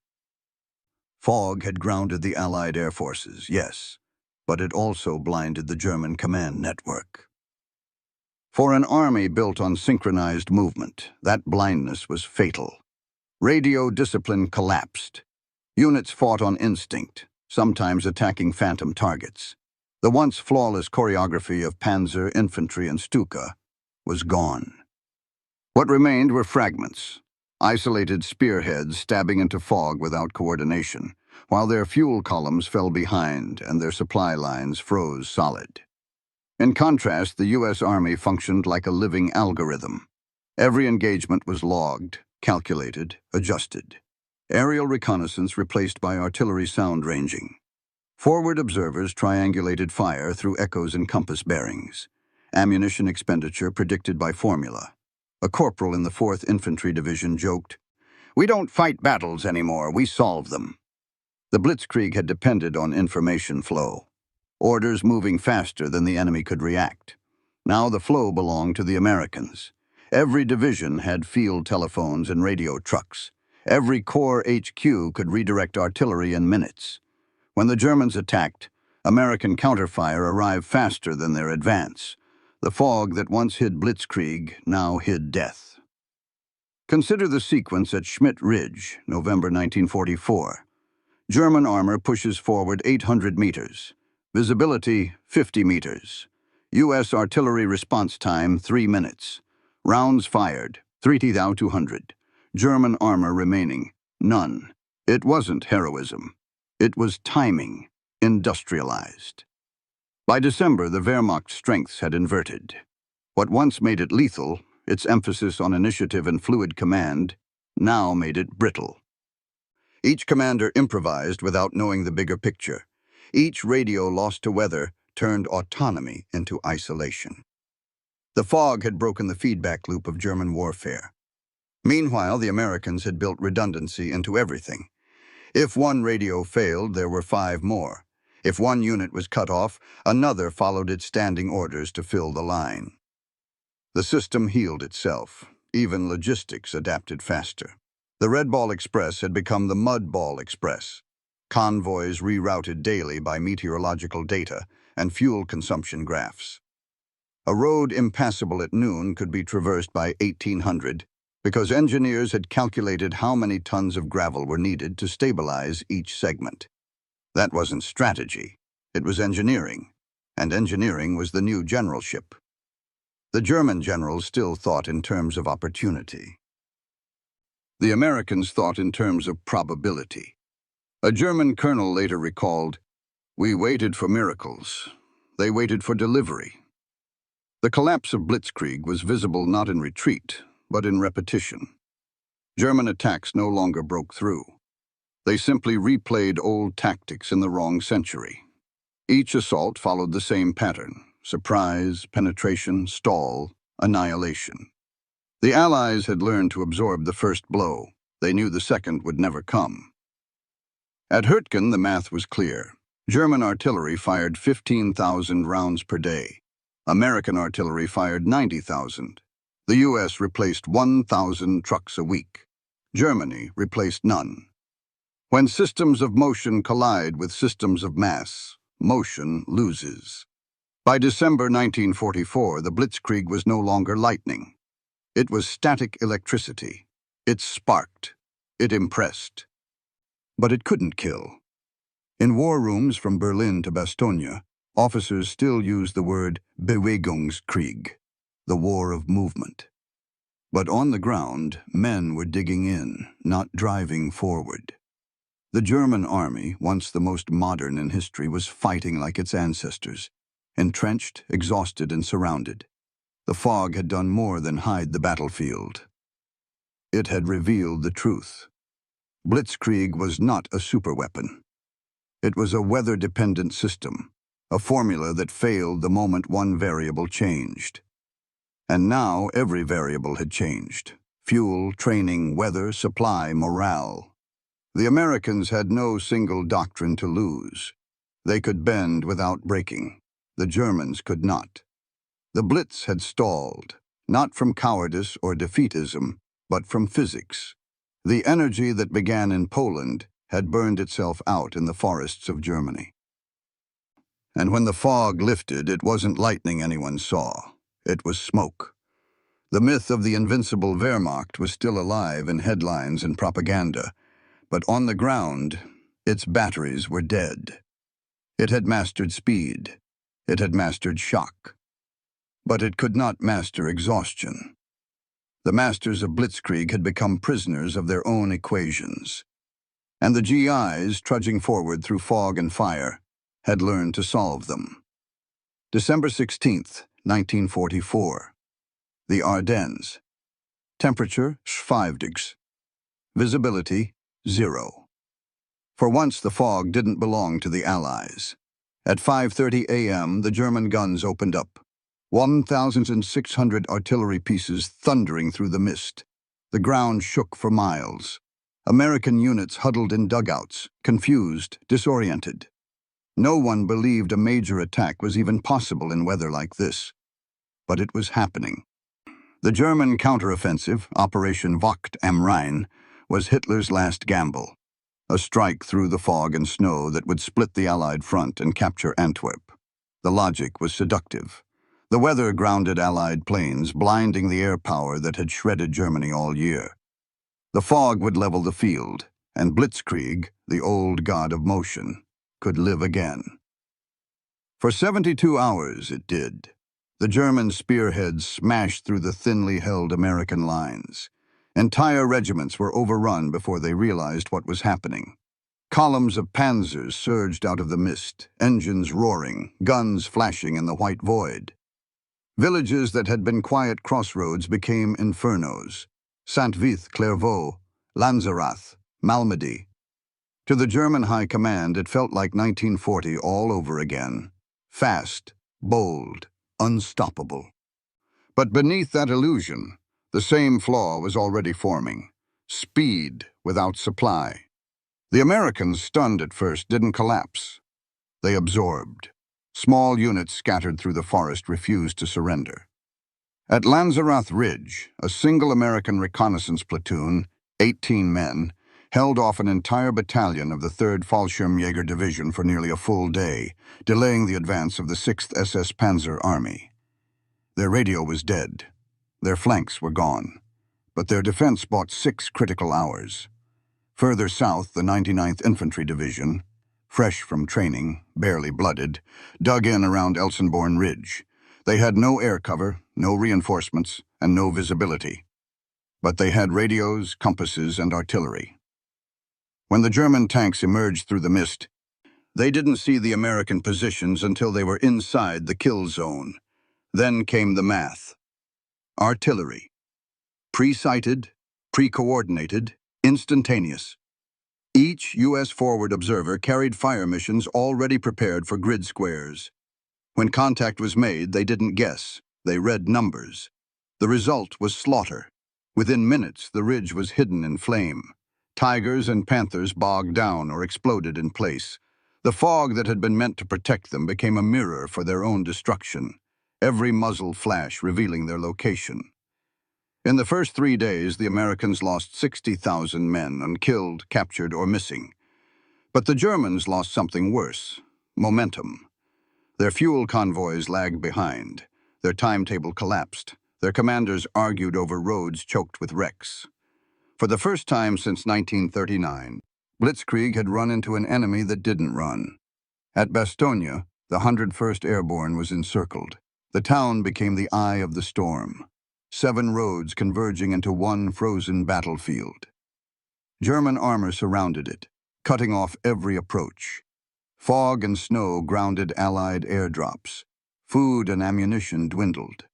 Fog had grounded the Allied air forces, yes, but it also blinded the German command network. For an army built on synchronized movement, that blindness was fatal. Radio discipline collapsed. Units fought on instinct, sometimes attacking phantom targets. The once flawless choreography of panzer, infantry, and Stuka was gone. What remained were fragments, isolated spearheads stabbing into fog without coordination, while their fuel columns fell behind and their supply lines froze solid. In contrast, the U.S. Army functioned like a living algorithm. Every engagement was logged, calculated, adjusted. Aerial reconnaissance replaced by artillery sound ranging. Forward observers triangulated fire through echoes and compass bearings. Ammunition expenditure predicted by formula. A corporal in the 4th Infantry Division joked, "We don't fight battles anymore, we solve them." The Blitzkrieg had depended on information flow. Orders moving faster than the enemy could react. Now the flow belonged to the Americans. Every division had field telephones and radio trucks. Every Corps HQ could redirect artillery in minutes. When the Germans attacked, American counterfire arrived faster than their advance. The fog that once hid Blitzkrieg now hid death. Consider the sequence at Schmidt Ridge, November 1944. German armor pushes forward 800 meters. Visibility, 50 meters. U.S. artillery response time, 3 minutes. Rounds fired, 3,200. German armor remaining, none. It wasn't heroism. It was timing, industrialized. By December, the Wehrmacht's strengths had inverted. What once made it lethal, its emphasis on initiative and fluid command, now made it brittle. Each commander improvised without knowing the bigger picture. Each radio lost to weather turned autonomy into isolation. The fog had broken the feedback loop of German warfare. Meanwhile, the Americans had built redundancy into everything. If one radio failed, there were 5 more. If one unit was cut off, another followed its standing orders to fill the line. The system healed itself. Even logistics adapted faster. The Red Ball Express had become the Mud Ball Express. Convoys rerouted daily by meteorological data and fuel consumption graphs. A road impassable at noon could be traversed by 1800 because engineers had calculated how many tons of gravel were needed to stabilize each segment. That wasn't strategy, it was engineering, and engineering was the new generalship. The German generals still thought in terms of opportunity. The Americans thought in terms of probability. A German colonel later recalled, "We waited for miracles. They waited for delivery." The collapse of Blitzkrieg was visible not in retreat, but in repetition. German attacks no longer broke through. They simply replayed old tactics in the wrong century. Each assault followed the same pattern: surprise, penetration, stall, annihilation. The Allies had learned to absorb the first blow. They knew the second would never come. At Hürtgen, the math was clear. German artillery fired 15,000 rounds per day. American artillery fired 90,000. The U.S. replaced 1,000 trucks a week. Germany replaced none. When systems of motion collide with systems of mass, motion loses. By December 1944, the Blitzkrieg was no longer lightning. It was static electricity. It sparked. It impressed. But it couldn't kill. In war rooms from Berlin to Bastogne, officers still used the word Bewegungskrieg, the war of movement. But on the ground, men were digging in, not driving forward. The German army, once the most modern in history, was fighting like its ancestors, entrenched, exhausted, and surrounded. The fog had done more than hide the battlefield. It had revealed the truth. Blitzkrieg was not a superweapon. It was a weather-dependent system, a formula that failed the moment one variable changed. And now every variable had changed: fuel, training, weather, supply, morale. The Americans had no single doctrine to lose. They could bend without breaking. The Germans could not. The Blitz had stalled, not from cowardice or defeatism, but from physics. The energy that began in Poland had burned itself out in the forests of Germany. And when the fog lifted, it wasn't lightning anyone saw. It was smoke. The myth of the invincible Wehrmacht was still alive in headlines and propaganda, but on the ground, its batteries were dead. It had mastered speed. It had mastered shock. But it could not master exhaustion. The masters of Blitzkrieg had become prisoners of their own equations. And the GIs, trudging forward through fog and fire, had learned to solve them. December 16th, 1944. The Ardennes. Temperature, 5 degrees. Visibility, 0. For once, the fog didn't belong to the Allies. At 5:30 a.m., the German guns opened up. 1,600 artillery pieces thundering through the mist. The ground shook for miles. American units huddled in dugouts, confused, disoriented. No one believed a major attack was even possible in weather like this. But it was happening. The German counteroffensive, Operation Wacht am Rhein, was Hitler's last gamble. A strike through the fog and snow that would split the Allied front and capture Antwerp. The logic was seductive. The weather grounded Allied planes, blinding the air power that had shredded Germany all year. The fog would level the field, and Blitzkrieg, the old god of motion, could live again. For 72 hours it did. The German spearheads smashed through the thinly held American lines. Entire regiments were overrun before they realized what was happening. Columns of panzers surged out of the mist, engines roaring, guns flashing in the white void. Villages that had been quiet crossroads became infernos. Saint-Vith, Clairvaux, Lanzerath, Malmedy. To the German high command, it felt like 1940 all over again. Fast, bold, unstoppable. But beneath that illusion, the same flaw was already forming. Speed without supply. The Americans, stunned at first, didn't collapse. They absorbed. Small units scattered through the forest refused to surrender. At Lanzerath Ridge, a single American reconnaissance platoon, 18 men, held off an entire battalion of the 3rd Fallschirmjäger Division for nearly a full day, delaying the advance of the 6th SS Panzer Army. Their radio was dead. Their flanks were gone. But their defense bought 6 critical hours. Further south, the 99th Infantry Division, fresh from training, barely blooded, dug in around Elsenborn Ridge. They had no air cover, no reinforcements, and no visibility. But they had radios, compasses, and artillery. When the German tanks emerged through the mist, they didn't see the American positions until they were inside the kill zone. Then came the math. Artillery. Pre-sighted, pre-coordinated, instantaneous. Each U.S. forward observer carried fire missions already prepared for grid squares. When contact was made, they didn't guess. They read numbers. The result was slaughter. Within minutes, the ridge was hidden in flame. Tigers and panthers bogged down or exploded in place. The fog that had been meant to protect them became a mirror for their own destruction, every muzzle flash revealing their location. In the first 3 days, the Americans lost 60,000 men, unkilled, captured, or missing. But the Germans lost something worse: momentum. Their fuel convoys lagged behind. Their timetable collapsed. Their commanders argued over roads choked with wrecks. For the first time since 1939, Blitzkrieg had run into an enemy that didn't run. At Bastogne, the 101st Airborne was encircled. The town became the eye of the storm. 7 roads converging into one frozen battlefield. German armor surrounded it, cutting off every approach. Fog and snow grounded Allied airdrops. Food and ammunition dwindled.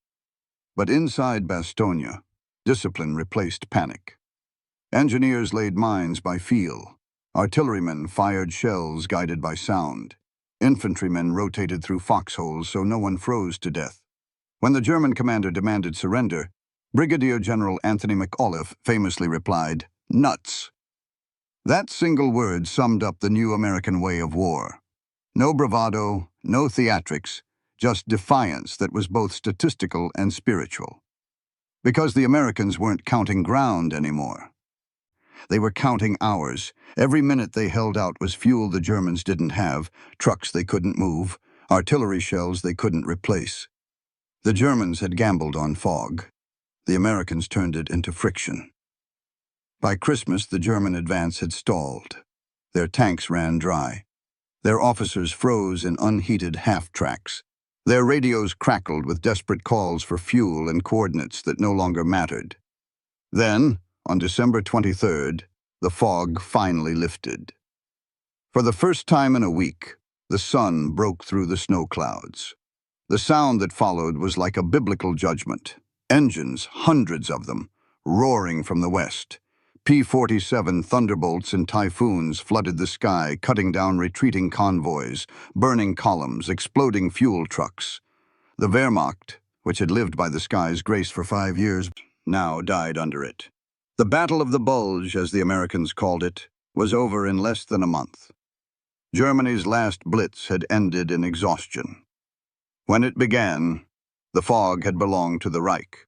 But inside Bastogne, discipline replaced panic. Engineers laid mines by feel. Artillerymen fired shells guided by sound. Infantrymen rotated through foxholes so no one froze to death. When the German commander demanded surrender, Brigadier General Anthony McAuliffe famously replied, "Nuts." That single word summed up the new American way of war. No bravado, no theatrics, just defiance that was both statistical and spiritual. Because the Americans weren't counting ground anymore. They were counting hours. Every minute they held out was fuel the Germans didn't have, trucks they couldn't move, artillery shells they couldn't replace. The Germans had gambled on fog. The Americans turned it into friction. By Christmas, the German advance had stalled. Their tanks ran dry. Their officers froze in unheated half-tracks. Their radios crackled with desperate calls for fuel and coordinates that no longer mattered. Then, on December 23rd, the fog finally lifted. For the first time in a week, the sun broke through the snow clouds. The sound that followed was like a biblical judgment. Engines, hundreds of them, roaring from the west. P-47 thunderbolts and typhoons flooded the sky, cutting down retreating convoys, burning columns, exploding fuel trucks. The Wehrmacht, which had lived by the sky's grace for 5 years, now died under it. The Battle of the Bulge, as the Americans called it, was over in less than a month. Germany's last blitz had ended in exhaustion. When it began, the fog had belonged to the Reich,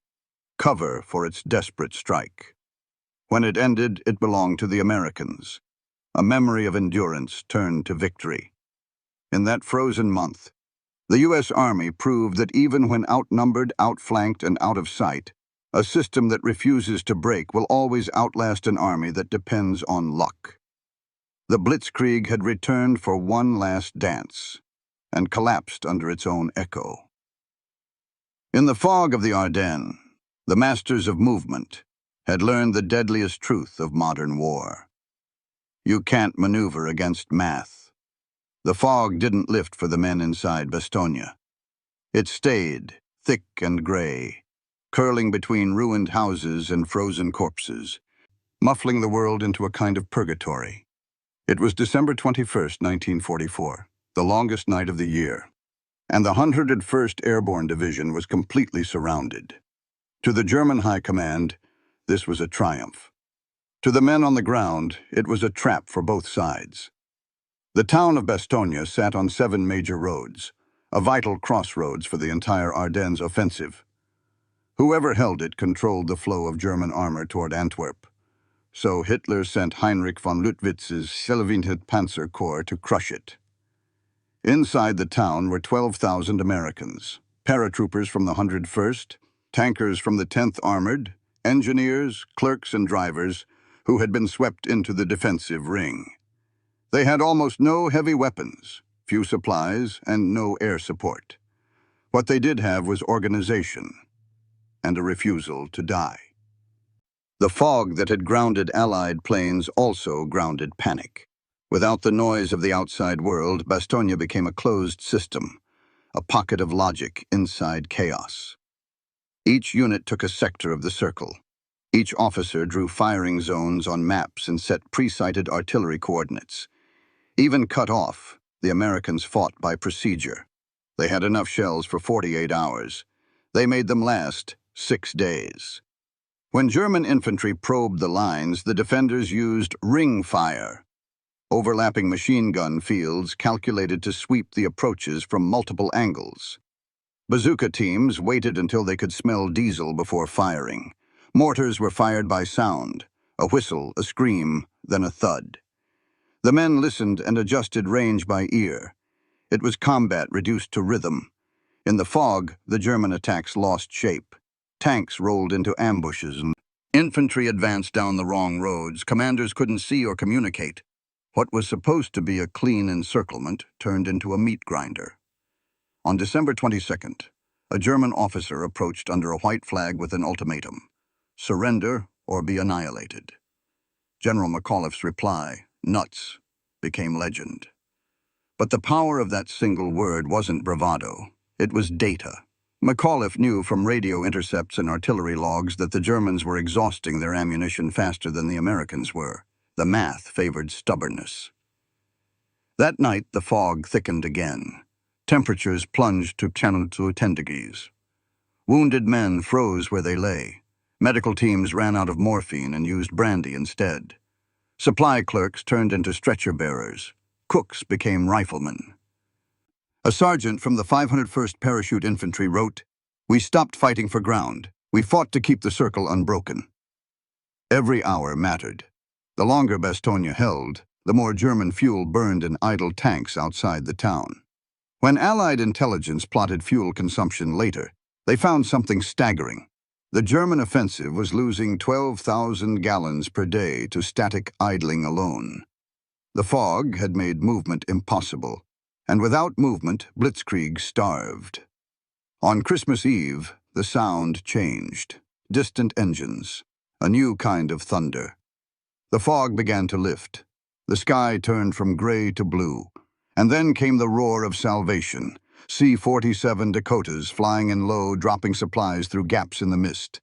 cover for its desperate strike. When it ended, it belonged to the Americans, a memory of endurance turned to victory. In that frozen month, the U.S. Army proved that even when outnumbered, outflanked, and out of sight, a system that refuses to break will always outlast an army that depends on luck. The Blitzkrieg had returned for one last dance and collapsed under its own echo. In the fog of the Ardennes, the masters of movement had learned the deadliest truth of modern war. You can't maneuver against math. The fog didn't lift for the men inside Bastogne. It stayed, thick and gray, curling between ruined houses and frozen corpses, muffling the world into a kind of purgatory. It was December 21st, 1944, the longest night of the year, and the 101st Airborne Division was completely surrounded. To the German High Command, this was a triumph. To the men on the ground, it was a trap for both sides. The town of Bastogne sat on 7 major roads, a vital crossroads for the entire Ardennes offensive. Whoever held it controlled the flow of German armor toward Antwerp. So Hitler sent Heinrich von Luttwitz's 17th Panzer Corps to crush it. Inside the town were 12,000 Americans, paratroopers from the 101st, tankers from the 10th Armored, engineers, clerks, and drivers who had been swept into the defensive ring. They had almost no heavy weapons, few supplies, and no air support. What they did have was organization and a refusal to die. The fog that had grounded Allied planes also grounded panic. Without the noise of the outside world, Bastogne became a closed system, a pocket of logic inside chaos. Each unit took a sector of the circle. Each officer drew firing zones on maps and set pre-sighted artillery coordinates. Even cut off, the Americans fought by procedure. They had enough shells for 48 hours. They made them last 6 days. When German infantry probed the lines, the defenders used ring fire, overlapping machine gun fields calculated to sweep the approaches from multiple angles. Bazooka teams waited until they could smell diesel before firing. Mortars were fired by sound, a whistle, a scream, then a thud. The men listened and adjusted range by ear. It was combat reduced to rhythm. In the fog, the German attacks lost shape. Tanks rolled into ambushes and infantry advanced down the wrong roads. Commanders couldn't see or communicate. What was supposed to be a clean encirclement turned into a meat grinder. On December 22nd, a German officer approached under a white flag with an ultimatum: surrender or be annihilated. General McAuliffe's reply, nuts, became legend. But the power of that single word wasn't bravado, it was data. McAuliffe knew from radio intercepts and artillery logs that the Germans were exhausting their ammunition faster than the Americans were. The math favored stubbornness. That night, the fog thickened again. Temperatures plunged to 10 degrees. Wounded men froze where they lay. Medical teams ran out of morphine and used brandy instead. Supply clerks turned into stretcher bearers. Cooks became riflemen. A sergeant from the 501st Parachute Infantry wrote, "We stopped fighting for ground. We fought to keep the circle unbroken." Every hour mattered. The longer Bastogne held, the more German fuel burned in idle tanks outside the town. When Allied intelligence plotted fuel consumption later, they found something staggering. The German offensive was losing 12,000 gallons per day to static idling alone. The fog had made movement impossible, and without movement, Blitzkrieg starved. On Christmas Eve, the sound changed. Distant engines, a new kind of thunder. The fog began to lift. The sky turned from gray to blue. And then came the roar of salvation. C-47 Dakotas flying in low, dropping supplies through gaps in the mist.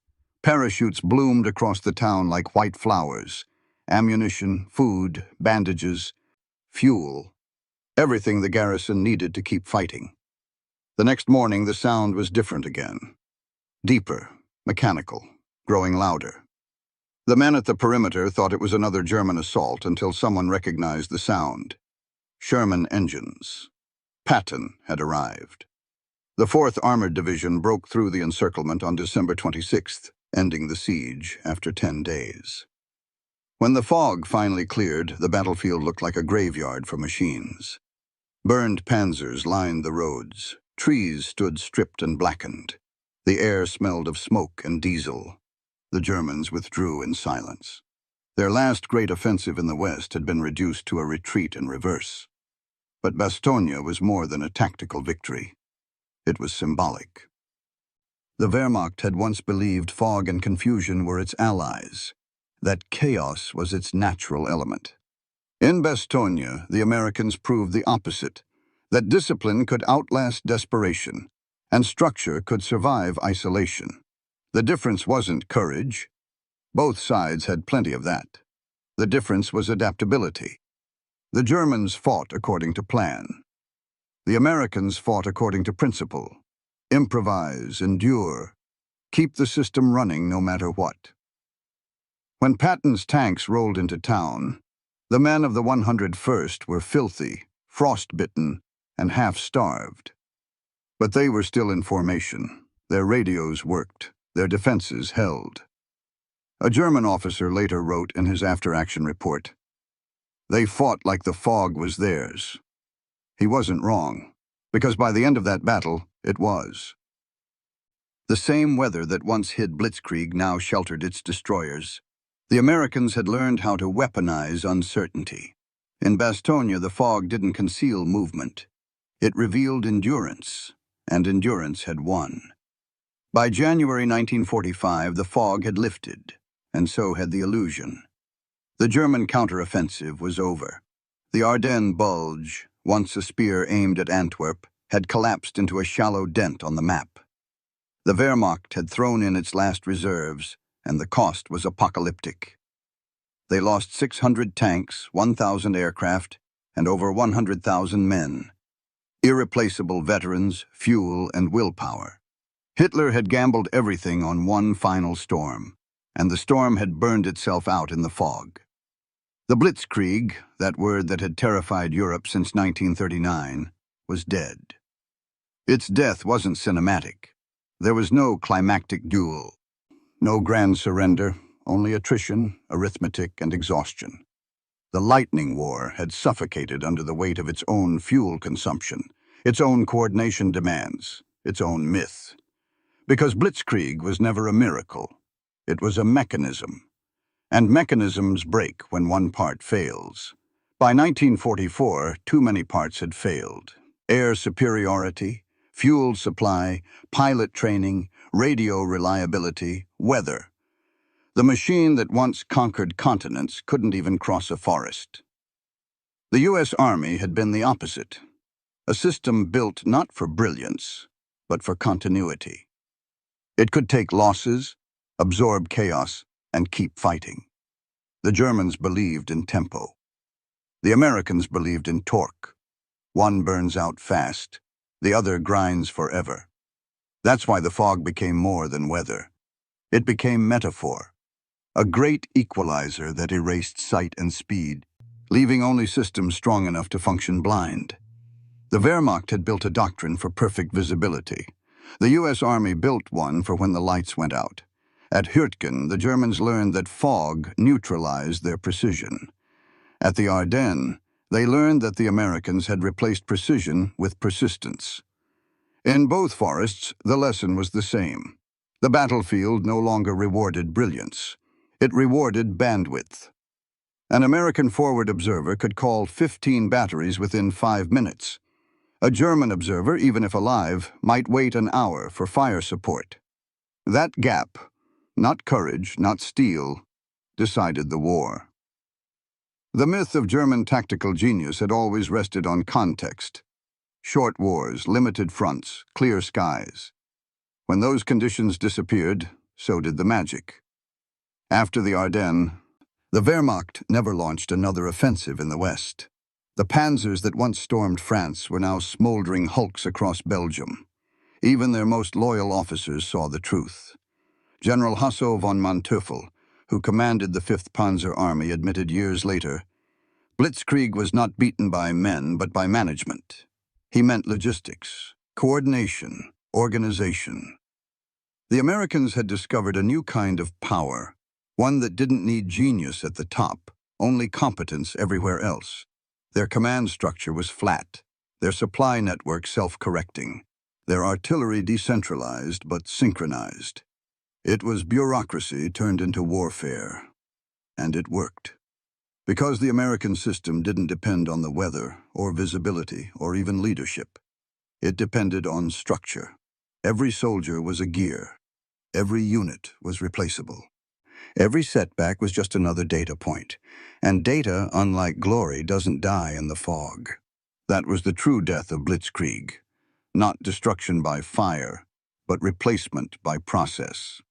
Parachutes bloomed across the town like white flowers. Ammunition, food, bandages, fuel, everything the garrison needed to keep fighting. The next morning, the sound was different again. Deeper, mechanical, growing louder. The men at the perimeter thought it was another German assault until someone recognized the sound. Sherman engines. Patton had arrived. The 4th Armored Division broke through the encirclement on December 26th, ending the siege after 10 days. When the fog finally cleared, the battlefield looked like a graveyard for machines. Burned panzers lined the roads. Trees stood stripped and blackened. The air smelled of smoke and diesel. The Germans withdrew in silence. Their last great offensive in the West had been reduced to a retreat in reverse. But Bastogne was more than a tactical victory. It was symbolic. The Wehrmacht had once believed fog and confusion were its allies, that chaos was its natural element. In Bastogne, the Americans proved the opposite, that discipline could outlast desperation, and structure could survive isolation. The difference wasn't courage. Both sides had plenty of that. The difference was adaptability. The Germans fought according to plan. The Americans fought according to principle. Improvise, endure, keep the system running no matter what. When Patton's tanks rolled into town, the men of the 101st were filthy, frostbitten, and half-starved. But they were still in formation. Their radios worked. Their defenses held. A German officer later wrote in his after-action report, "They fought like the fog was theirs." He wasn't wrong, because by the end of that battle, it was. The same weather that once hid Blitzkrieg now sheltered its destroyers. The Americans had learned how to weaponize uncertainty. In Bastogne, the fog didn't conceal movement. It revealed endurance, and endurance had won. By January 1945, the fog had lifted, and so had the illusion. The German counteroffensive was over. The Ardennes bulge, once a spear aimed at Antwerp, had collapsed into a shallow dent on the map. The Wehrmacht had thrown in its last reserves, and the cost was apocalyptic. They lost 600 tanks, 1,000 aircraft, and over 100,000 men. Irreplaceable veterans, fuel, and willpower. Hitler had gambled everything on one final storm, and the storm had burned itself out in the fog. The Blitzkrieg, that word that had terrified Europe since 1939, was dead. Its death wasn't cinematic. There was no climactic duel. No grand surrender, only attrition, arithmetic, and exhaustion. The lightning war had suffocated under the weight of its own fuel consumption, its own coordination demands, its own myth. Because Blitzkrieg was never a miracle. It was a mechanism. And mechanisms break when one part fails. By 1944, too many parts had failed. Air superiority, fuel supply, pilot training, radio reliability, weather. The machine that once conquered continents couldn't even cross a forest. The U.S. Army had been the opposite, a system built not for brilliance, but for continuity. It could take losses, absorb chaos, and keep fighting. The Germans believed in tempo. The Americans believed in torque. One burns out fast, the other grinds forever. That's why the fog became more than weather. It became metaphor, a great equalizer that erased sight and speed, leaving only systems strong enough to function blind. The Wehrmacht had built a doctrine for perfect visibility. The U.S. Army built one for when the lights went out. At Hürtgen, the Germans learned that fog neutralized their precision. At the Ardennes, they learned that the Americans had replaced precision with persistence. In both forests, the lesson was the same. The battlefield no longer rewarded brilliance. It rewarded bandwidth. An American forward observer could call 15 batteries within 5 minutes. A German observer, even if alive, might wait an hour for fire support. That gap, not courage, not steel, decided the war. The myth of German tactical genius had always rested on context. Short wars, limited fronts, clear skies. When those conditions disappeared, so did the magic. After the Ardennes, the Wehrmacht never launched another offensive in the West. The panzers that once stormed France were now smoldering hulks across Belgium. Even their most loyal officers saw the truth. General Hasso von Manteuffel, who commanded the 5th Panzer Army, admitted years later, Blitzkrieg was not beaten by men, but by management. He meant logistics, coordination, organization. The Americans had discovered a new kind of power, one that didn't need genius at the top, only competence everywhere else. Their command structure was flat, their supply network self-correcting, their artillery decentralized but synchronized. It was bureaucracy turned into warfare, and it worked. Because the American system didn't depend on the weather or visibility or even leadership. It depended on structure. Every soldier was a gear. Every unit was replaceable. Every setback was just another data point. And data, unlike glory, doesn't die in the fog. That was the true death of Blitzkrieg. Not destruction by fire, but replacement by process.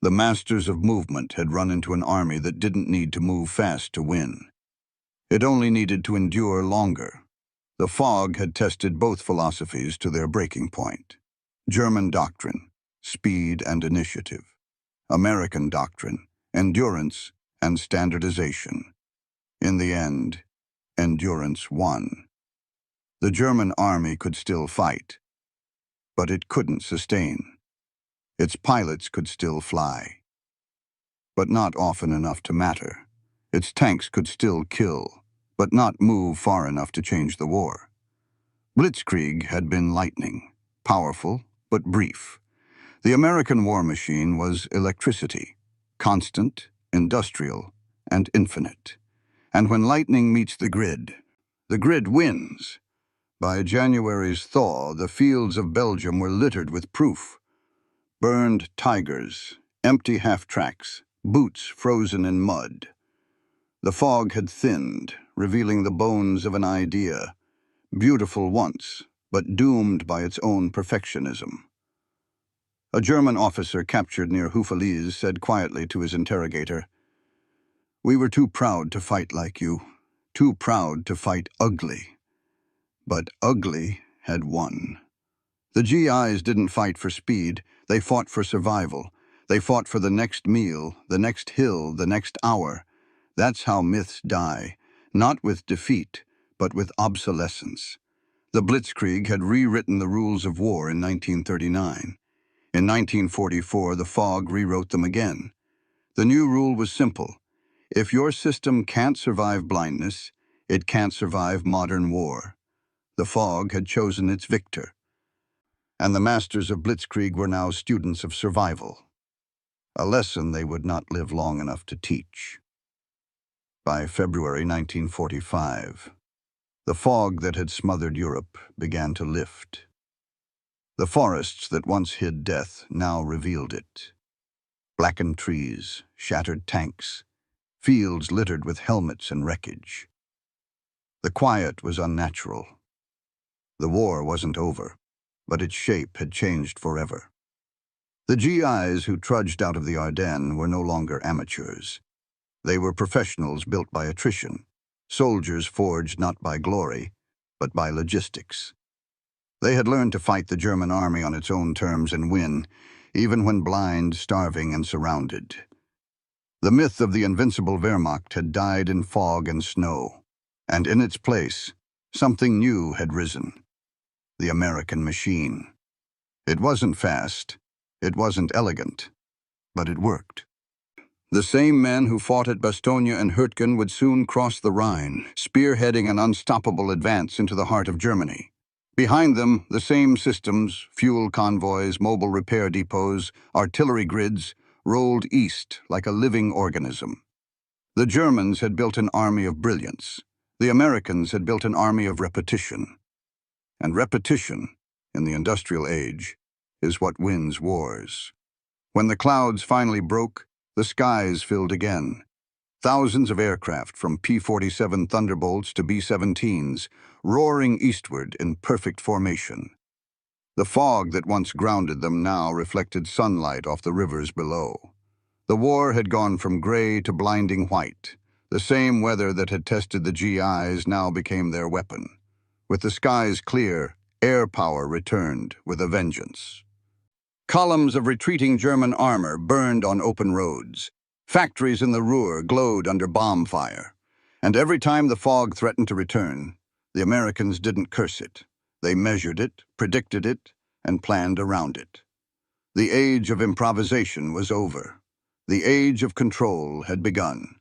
The masters of movement had run into an army that didn't need to move fast to win. It only needed to endure longer. The fog had tested both philosophies to their breaking point. German doctrine, speed and initiative. American doctrine, endurance and standardization. In the end, endurance won. The German army could still fight, but it couldn't sustain. Its pilots could still fly, but not often enough to matter. Its tanks could still kill, but not move far enough to change the war. Blitzkrieg had been lightning, powerful but brief. The American war machine was electricity, constant, industrial, and infinite. And when lightning meets the grid wins. By January's thaw, the fields of Belgium were littered with proof. Burned tigers, empty half-tracks, boots frozen in mud. The fog had thinned, revealing the bones of an idea, beautiful once, but doomed by its own perfectionism. A German officer captured near Houffalize said quietly to his interrogator, "We were too proud to fight like you, too proud to fight ugly." But ugly had won. The GIs didn't fight for speed, they fought for survival. They fought for the next meal, the next hill, the next hour. That's how myths die, not with defeat, but with obsolescence. The Blitzkrieg had rewritten the rules of war in 1939. In 1944, the fog rewrote them again. The new rule was simple. If your system can't survive blindness, it can't survive modern war. The fog had chosen its victor. And the masters of Blitzkrieg were now students of survival, a lesson they would not live long enough to teach. By February 1945, the fog that had smothered Europe began to lift. The forests that once hid death now revealed it. Blackened trees, shattered tanks, fields littered with helmets and wreckage. The quiet was unnatural. The war wasn't over, but its shape had changed forever. The GIs who trudged out of the Ardennes were no longer amateurs. They were professionals built by attrition, soldiers forged not by glory, but by logistics. They had learned to fight the German army on its own terms and win, even when blind, starving, and surrounded. The myth of the invincible Wehrmacht had died in fog and snow, and in its place, something new had risen. The American machine. It wasn't fast, it wasn't elegant, but it worked. The same men who fought at Bastogne and Hürtgen would soon cross the Rhine, spearheading an unstoppable advance into the heart of Germany. Behind them, the same systems, fuel convoys, mobile repair depots, artillery grids, rolled east like a living organism. The Germans had built an army of brilliance. The Americans had built an army of repetition. And repetition, in the industrial age, is what wins wars. When the clouds finally broke, the skies filled again. Thousands of aircraft, from P-47 Thunderbolts to B-17s, roaring eastward in perfect formation. The fog that once grounded them now reflected sunlight off the rivers below. The war had gone from gray to blinding white. The same weather that had tested the GIs now became their weapon. With the skies clear, air power returned with a vengeance. Columns of retreating German armor burned on open roads. Factories in the Ruhr glowed under bomb fire. And every time the fog threatened to return, the Americans didn't curse it. They measured it, predicted it, and planned around it. The age of improvisation was over. The age of control had begun.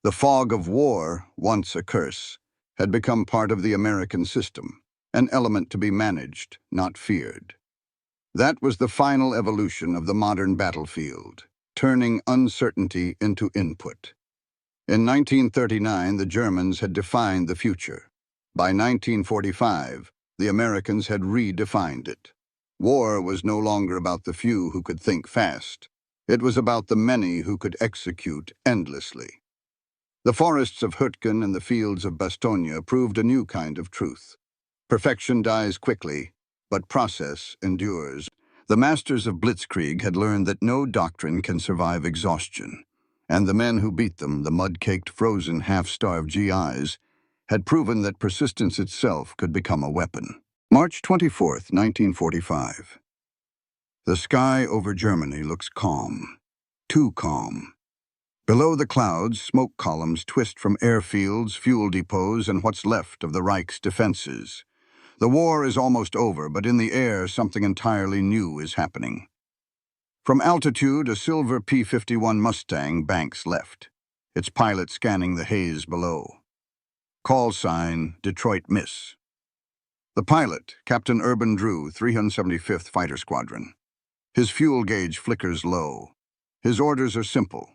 The fog of war, once a curse, had become part of the American system, an element to be managed, not feared. That was the final evolution of the modern battlefield, turning uncertainty into input. In 1939, the Germans had defined the future. By 1945, the Americans had redefined it. War was no longer about the few who could think fast. It was about the many who could execute endlessly. The forests of Hürtgen and the fields of Bastogne proved a new kind of truth. Perfection dies quickly, but process endures. The masters of Blitzkrieg had learned that no doctrine can survive exhaustion, and the men who beat them, the mud-caked, frozen, half-starved GIs, had proven that persistence itself could become a weapon. March 24th, 1945. The sky over Germany looks calm. Too calm. Below the clouds, smoke columns twist from airfields, fuel depots, and what's left of the Reich's defenses. The war is almost over, but in the air, something entirely new is happening. From altitude, a silver P-51 Mustang banks left, its pilot scanning the haze below. Call sign, Detroit Miss. The pilot, Captain Urban Drew, 375th Fighter Squadron. His fuel gauge flickers low. His orders are simple.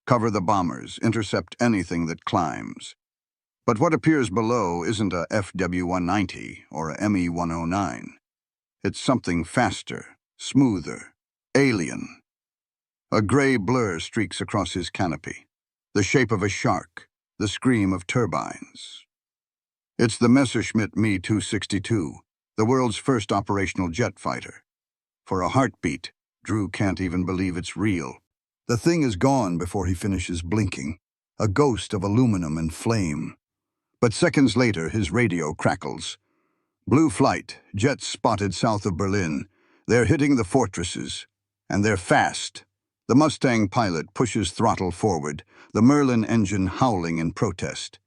Cover the bombers, intercept anything that climbs. But what appears below isn't a FW-190 or a ME-109. It's something faster, smoother, alien. A gray blur streaks across his canopy, the shape of a shark, the scream of turbines. It's the Messerschmitt Me-262, the world's first operational jet fighter. For a heartbeat, Drew can't even believe it's real. The thing is gone before he finishes blinking, a ghost of aluminum and flame. But seconds later, his radio crackles. Blue flight, jets spotted south of Berlin. They're hitting the fortresses, and they're fast. The Mustang pilot pushes throttle forward, the Merlin engine howling in protest.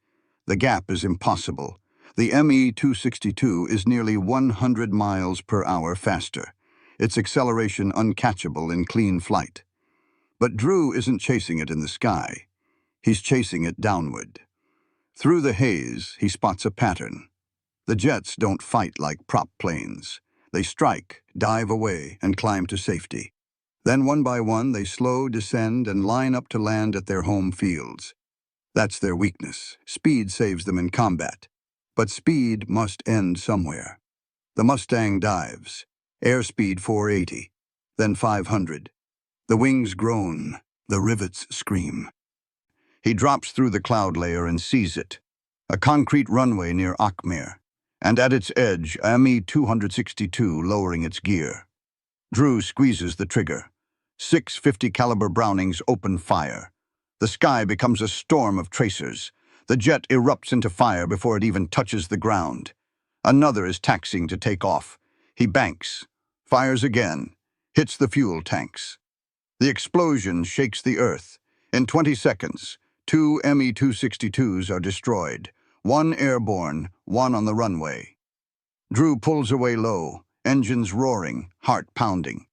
The gap is impossible. The Me-262 is nearly 100 miles per hour faster, its acceleration uncatchable in clean flight. But Drew isn't chasing it in the sky. He's chasing it downward. Through the haze, he spots a pattern. The jets don't fight like prop planes. They strike, dive away, and climb to safety. Then one by one, they slow, descend, and line up to land at their home fields. That's their weakness. Speed saves them in combat. But speed must end somewhere. The Mustang dives. Airspeed 480, then 500. The wings groan, the rivets scream. He drops through the cloud layer and sees it. A concrete runway near Akmir, and at its edge, a Me-262 lowering its gear. Drew squeezes the trigger. 650 caliber Brownings open fire. The sky becomes a storm of tracers. The jet erupts into fire before it even touches the ground. Another is taxiing to take off. He banks, fires again, hits the fuel tanks. The explosion shakes the earth. In 20 seconds, 2 Me-262s are destroyed, one airborne, one on the runway. Drew pulls away low, engines roaring, heart pounding.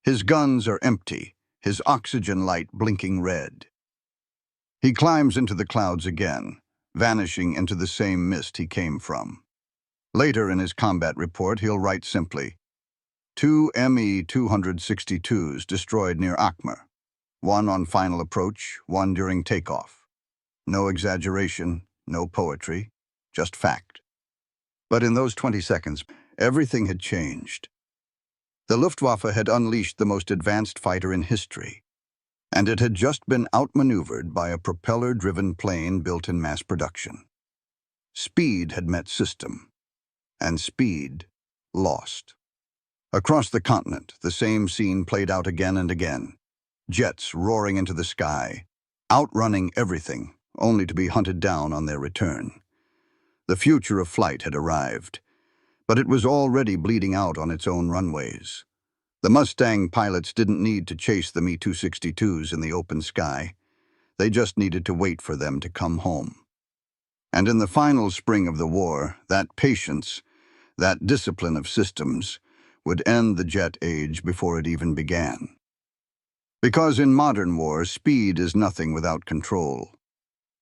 His guns are empty, his oxygen light blinking red. He climbs into the clouds again, vanishing into the same mist he came from. Later in his combat report, he'll write simply, 2 Me-262s destroyed near Akmir, one on final approach, one during takeoff. No exaggeration, no poetry, just fact. But in those 20 seconds, everything had changed. The Luftwaffe had unleashed the most advanced fighter in history, and it had just been outmaneuvered by a propeller-driven plane built in mass production. Speed had met system, and speed lost. Across the continent, the same scene played out again and again. Jets roaring into the sky, outrunning everything, only to be hunted down on their return. The future of flight had arrived, but it was already bleeding out on its own runways. The Mustang pilots didn't need to chase the Me-262s in the open sky. They just needed to wait for them to come home. And in the final spring of the war, that patience, that discipline of systems, would end the jet age before it even began. Because in modern war, speed is nothing without control.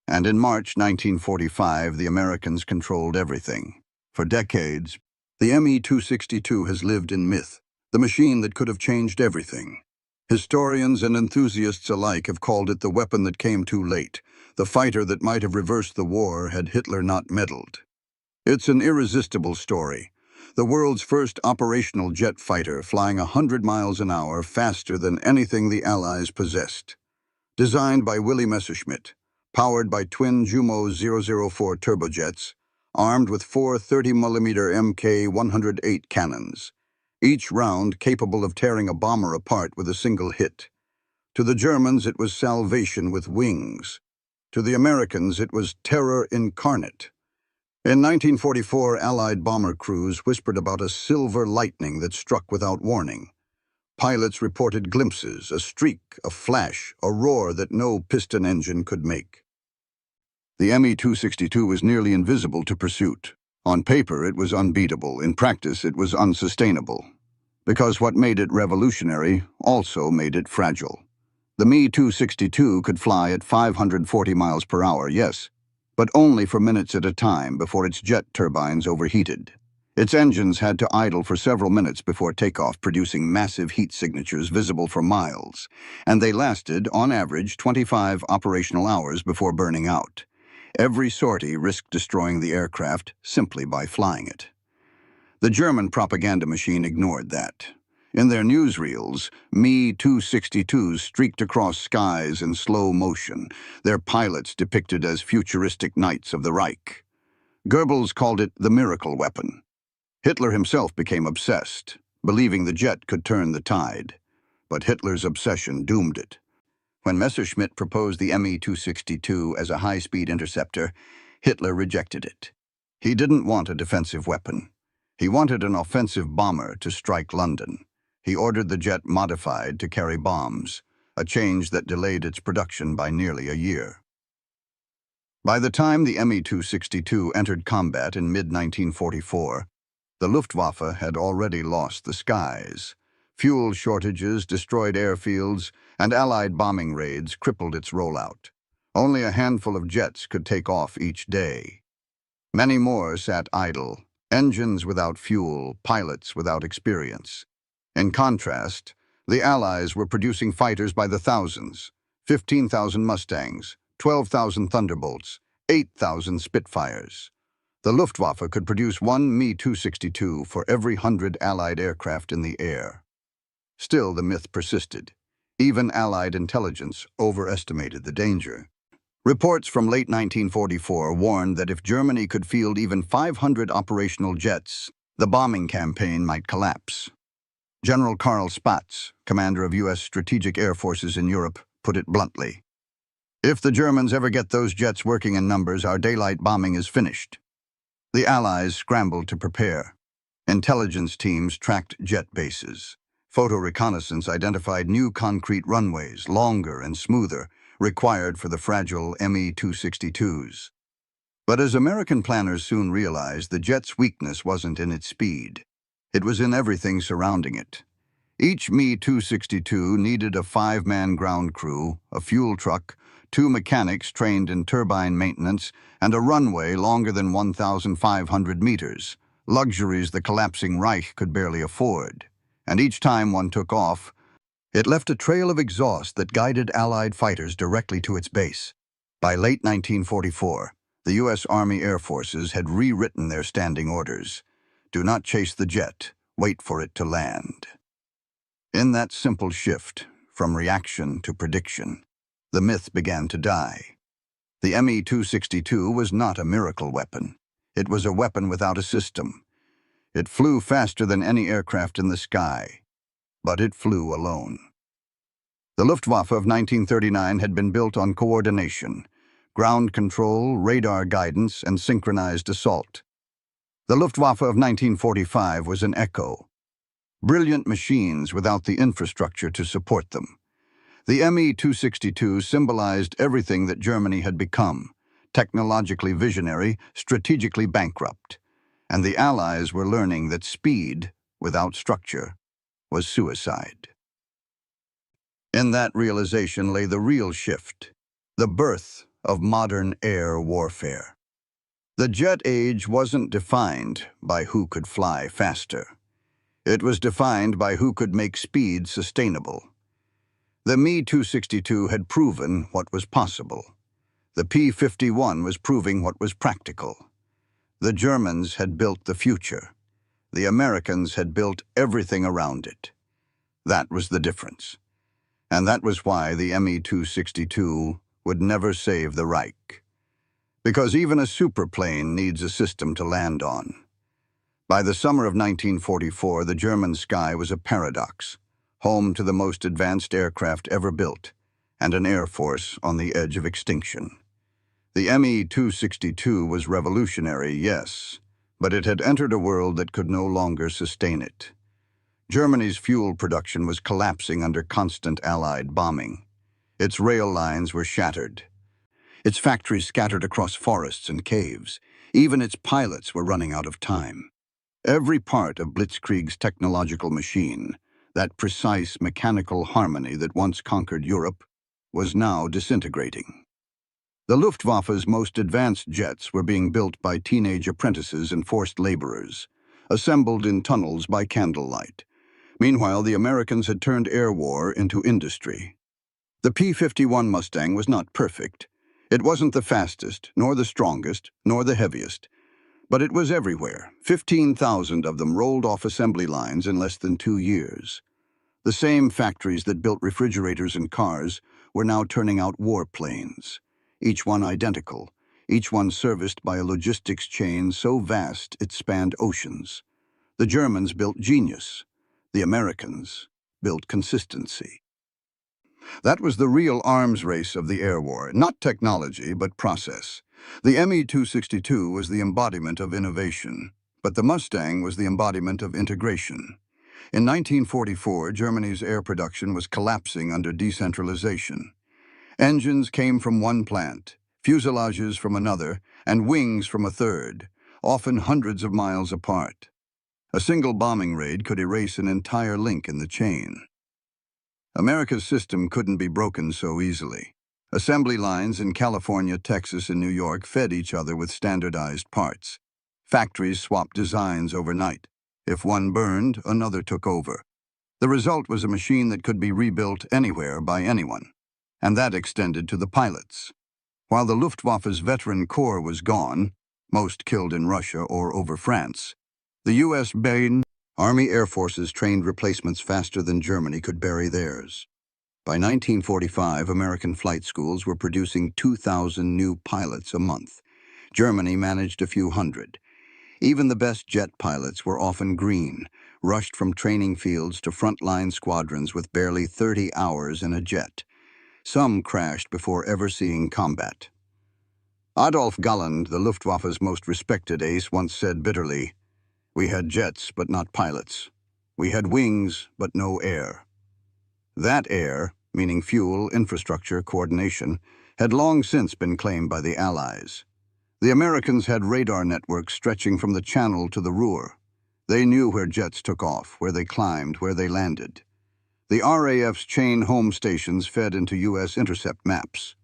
And in March 1945, the Americans controlled everything. For decades, the Me-262 has lived in myth, the machine that could have changed everything. Historians and enthusiasts alike have called it the weapon that came too late, the fighter that might have reversed the war had Hitler not meddled. It's an irresistible story. The world's first operational jet fighter flying 100 miles an hour faster than anything the Allies possessed. Designed by Willy Messerschmitt, powered by twin Jumo 004 turbojets, armed with four 30mm Mk-108 cannons, each round capable of tearing a bomber apart with a single hit. To the Germans, it was salvation with wings. To the Americans, it was terror incarnate. In 1944, Allied bomber crews whispered about a silver lightning that struck without warning. Pilots reported glimpses, a streak, a flash, a roar that no piston engine could make. The Me-262 was nearly invisible to pursuit. On paper, it was unbeatable. In practice, it was unsustainable. Because what made it revolutionary also made it fragile. The Me-262 could fly at 540 miles per hour, yes, but only for minutes at a time before its jet turbines overheated. Its engines had to idle for several minutes before takeoff, producing massive heat signatures visible for miles, and they lasted, on average, 25 operational hours before burning out. Every sortie risked destroying the aircraft simply by flying it. The German propaganda machine ignored that. In their newsreels, Me-262s streaked across skies in slow motion, their pilots depicted as futuristic knights of the Reich. Goebbels called it the miracle weapon. Hitler himself became obsessed, believing the jet could turn the tide. But Hitler's obsession doomed it. When Messerschmitt proposed the Me-262 as a high-speed interceptor, Hitler rejected it. He didn't want a defensive weapon. He wanted an offensive bomber to strike London. He ordered the jet modified to carry bombs, a change that delayed its production by nearly a year. By the time the Me-262 entered combat in mid-1944, the Luftwaffe had already lost the skies. Fuel shortages, destroyed airfields, and Allied bombing raids crippled its rollout. Only a handful of jets could take off each day. Many more sat idle, engines without fuel, pilots without experience. In contrast, the Allies were producing fighters by the thousands, 15,000 Mustangs, 12,000 Thunderbolts, 8,000 Spitfires. The Luftwaffe could produce one Me-262 for every 100 Allied aircraft in the air. Still, the myth persisted. Even Allied intelligence overestimated the danger. Reports from late 1944 warned that if Germany could field even 500 operational jets, the bombing campaign might collapse. General Karl Spaatz, commander of U.S. strategic air forces in Europe, put it bluntly. If the Germans ever get those jets working in numbers, our daylight bombing is finished. The Allies scrambled to prepare. Intelligence teams tracked jet bases. Photo reconnaissance identified new concrete runways, longer and smoother, required for the fragile Me-262s. But as American planners soon realized, the jet's weakness wasn't in its speed. It was in everything surrounding it. Each Me-262 needed a 5-man ground crew, a fuel truck, 2 mechanics trained in turbine maintenance, and a runway longer than 1,500 meters, luxuries the collapsing Reich could barely afford. And each time one took off, it left a trail of exhaust that guided Allied fighters directly to its base. By late 1944, the U.S. Army Air Forces had rewritten their standing orders. Do not chase the jet, wait for it to land. In that simple shift, from reaction to prediction, the myth began to die. The Me-262 was not a miracle weapon. It was a weapon without a system. It flew faster than any aircraft in the sky, but it flew alone. The Luftwaffe of 1939 had been built on coordination, ground control, radar guidance, and synchronized assault. The Luftwaffe of 1945 was an echo. Brilliant machines without the infrastructure to support them. The Me-262 symbolized everything that Germany had become: technologically visionary, strategically bankrupt. And the Allies were learning that speed, without structure, was suicide. In that realization lay the real shift, the birth of modern air warfare. The jet age wasn't defined by who could fly faster. It was defined by who could make speed sustainable. The Me-262 had proven what was possible. The P-51 was proving what was practical. The Germans had built the future. The Americans had built everything around it. That was the difference. And that was why the Me-262 would never save the Reich. Because even a superplane needs a system to land on. By the summer of 1944, the German sky was a paradox, home to the most advanced aircraft ever built, and an air force on the edge of extinction. The Me-262 was revolutionary, yes, but it had entered a world that could no longer sustain it. Germany's fuel production was collapsing under constant Allied bombing. Its rail lines were shattered. Its factories scattered across forests and caves. Even its pilots were running out of time. Every part of Blitzkrieg's technological machine, that precise mechanical harmony that once conquered Europe, was now disintegrating. The Luftwaffe's most advanced jets were being built by teenage apprentices and forced laborers, assembled in tunnels by candlelight. Meanwhile, the Americans had turned air war into industry. The P-51 Mustang was not perfect. It wasn't the fastest, nor the strongest, nor the heaviest. But it was everywhere. 15,000 of them rolled off assembly lines in less than 2 years. The same factories that built refrigerators and cars were now turning out warplanes. Each one identical, each one serviced by a logistics chain so vast it spanned oceans. The Germans built genius. The Americans built consistency. That was the real arms race of the air war, not technology, but process. The Me-262 was the embodiment of innovation, but the Mustang was the embodiment of integration. In 1944, Germany's air production was collapsing under decentralization. Engines came from one plant, fuselages from another, and wings from a third, often hundreds of miles apart. A single bombing raid could erase an entire link in the chain. America's system couldn't be broken so easily. Assembly lines in California, Texas, and New York fed each other with standardized parts. Factories swapped designs overnight. If one burned, another took over. The result was a machine that could be rebuilt anywhere by anyone. And that extended to the pilots. While the Luftwaffe's veteran corps was gone, most killed in Russia or over France, the U.S.-based Army Air Forces trained replacements faster than Germany could bury theirs. By 1945, American flight schools were producing 2,000 new pilots a month. Germany managed a few hundred. Even the best jet pilots were often green, rushed from training fields to frontline squadrons with barely 30 hours in a jet. Some crashed before ever seeing combat. Adolf Galland, the Luftwaffe's most respected ace, once said bitterly, "We had jets, but not pilots. We had wings, but no air." That air, meaning fuel, infrastructure, coordination, had long since been claimed by the Allies. The Americans had radar networks stretching from the Channel to the Ruhr. They knew where jets took off, where they climbed, where they landed. The RAF's chain home stations fed into U.S. intercept maps.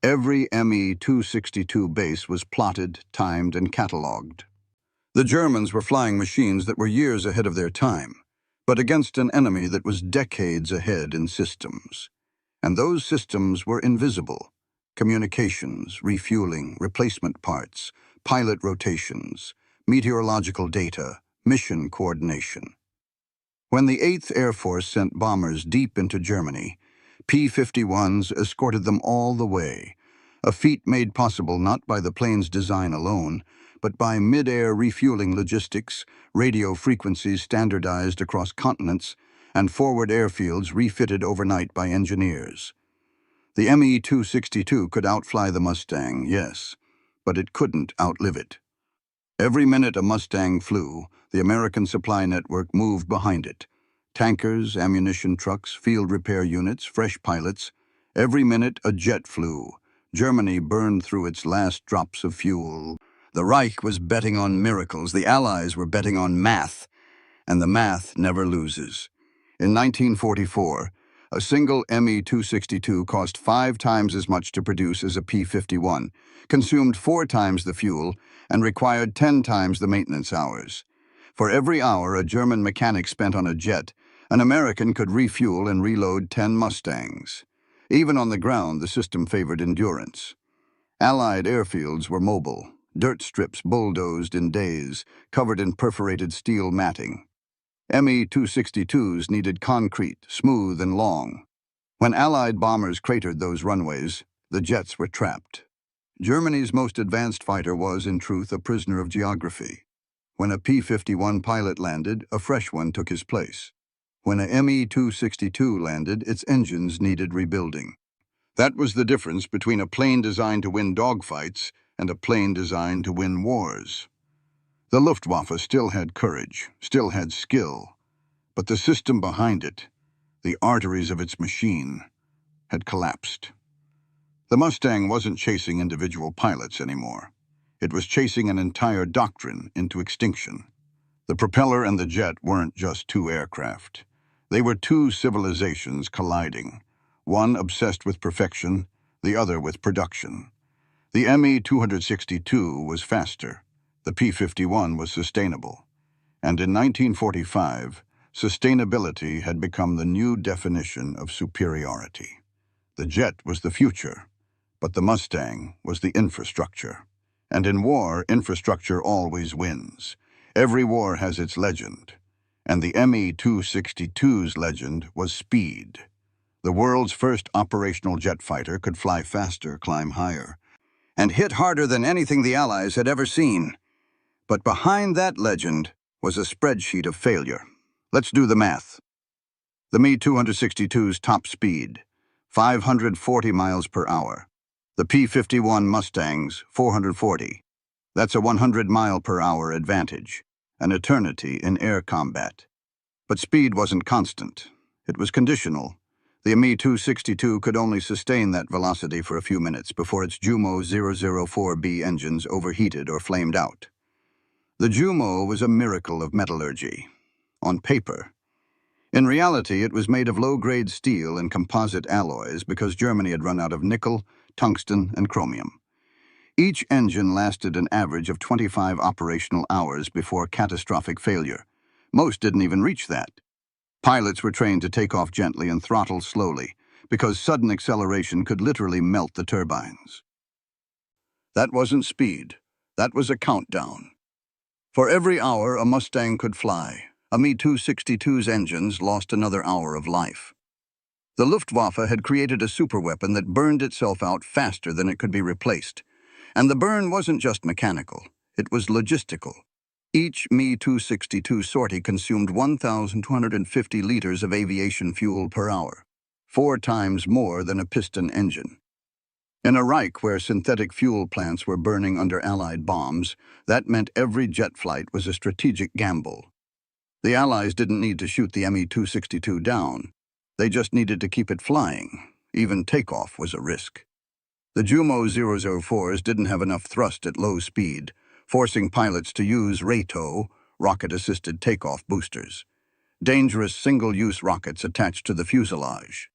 Every Me-262 base was plotted, timed, and catalogued. The Germans were flying machines that were years ahead of their time, but against an enemy that was decades ahead in systems. And those systems were invisible. Communications, refueling, replacement parts, pilot rotations, meteorological data, mission coordination. When the 8th Air Force sent bombers deep into Germany, P-51s escorted them all the way, a feat made possible not by the plane's design alone, but by mid-air refueling logistics, radio frequencies standardized across continents, and forward airfields refitted overnight by engineers. The Me-262 could outfly the Mustang, yes, but it couldn't outlive it. Every minute a Mustang flew, the American supply network moved behind it. Tankers, ammunition trucks, field repair units, fresh pilots. Every minute a jet flew. Germany burned through its last drops of fuel. The Reich was betting on miracles, the Allies were betting on math, and the math never loses. In 1944, a single Me-262 cost 5 times as much to produce as a P-51, consumed 4 times the fuel, and required 10 times the maintenance hours. For every hour a German mechanic spent on a jet, an American could refuel and reload 10 Mustangs. Even on the ground, the system favored endurance. Allied airfields were mobile, dirt strips bulldozed in days, covered in perforated steel matting. Me-262s needed concrete, smooth and long. When Allied bombers cratered those runways, the jets were trapped. Germany's most advanced fighter was, in truth, a prisoner of geography. When a P-51 pilot landed, a fresh one took his place. When a Me-262 landed, its engines needed rebuilding. That was the difference between a plane designed to win dogfights and a plane designed to win wars. The Luftwaffe still had courage, still had skill, but the system behind it, the arteries of its machine, had collapsed. The Mustang wasn't chasing individual pilots anymore. It was chasing an entire doctrine into extinction. The propeller and the jet weren't just 2 aircraft. They were 2 civilizations colliding, one obsessed with perfection, the other with production. The Me-262 was faster. The P-51 was sustainable. And in 1945, sustainability had become the new definition of superiority. The jet was the future, but the Mustang was the infrastructure. And in war, infrastructure always wins. Every war has its legend. And the Me-262's legend was speed. The world's first operational jet fighter could fly faster, climb higher, and hit harder than anything the Allies had ever seen. But behind that legend was a spreadsheet of failure. Let's do the math. The Me-262's top speed, 540 miles per hour. The P-51 Mustang's, 440. That's a 100-mile-per-hour advantage, an eternity in air combat. But speed wasn't constant. It was conditional. The Me-262 could only sustain that velocity for a few minutes before its Jumo 004B engines overheated or flamed out. The Jumo was a miracle of metallurgy. On paper. In reality, it was made of low-grade steel and composite alloys because Germany had run out of nickel, tungsten, and chromium. Each engine lasted an average of 25 operational hours before catastrophic failure. Most didn't even reach that. Pilots were trained to take off gently and throttle slowly because sudden acceleration could literally melt the turbines. That wasn't speed. That was a countdown. For every hour a Mustang could fly, a Me-262's engines lost another hour of life. The Luftwaffe had created a superweapon that burned itself out faster than it could be replaced. And the burn wasn't just mechanical, it was logistical. Each Me-262 sortie consumed 1,250 liters of aviation fuel per hour, 4 times more than a piston engine. In a Reich where synthetic fuel plants were burning under Allied bombs, that meant every jet flight was a strategic gamble. The Allies didn't need to shoot the Me-262 down. They just needed to keep it flying. Even takeoff was a risk. The Jumo 004s didn't have enough thrust at low speed, forcing pilots to use RATO, rocket-assisted takeoff boosters, dangerous single-use rockets attached to the fuselage.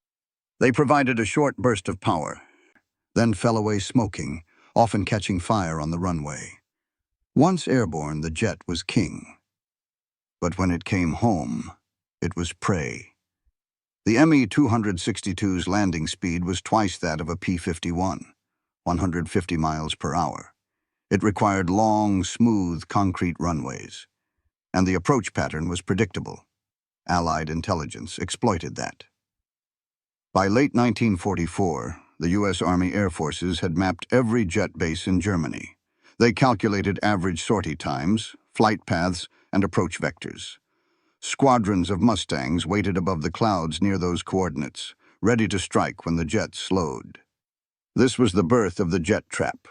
They provided a short burst of power, then fell away smoking, often catching fire on the runway. Once airborne, the jet was king. But when it came home, it was prey. The Me-262's landing speed was twice that of a P-51, 150 miles per hour. It required long, smooth, concrete runways. And the approach pattern was predictable. Allied intelligence exploited that. By late 1944, the U.S. Army Air Forces had mapped every jet base in Germany. They calculated average sortie times, flight paths, and approach vectors. Squadrons of Mustangs waited above the clouds near those coordinates, ready to strike when the jets slowed. This was the birth of the jet trap,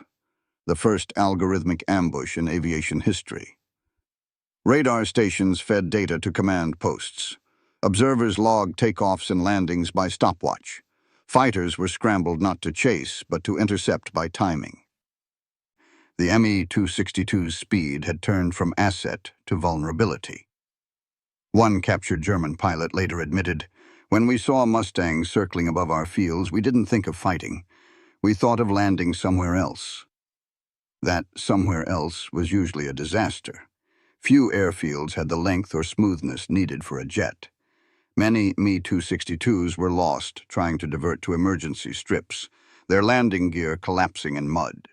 the first algorithmic ambush in aviation history. Radar stations fed data to command posts. Observers logged takeoffs and landings by stopwatch. Fighters were scrambled not to chase, but to intercept by timing. The Me-262's speed had turned from asset to vulnerability. One captured German pilot later admitted, "When we saw Mustangs circling above our fields, we didn't think of fighting. We thought of landing somewhere else." That somewhere else was usually a disaster. Few airfields had the length or smoothness needed for a jet. Many Me-262s were lost trying to divert to emergency strips, their landing gear collapsing in mud.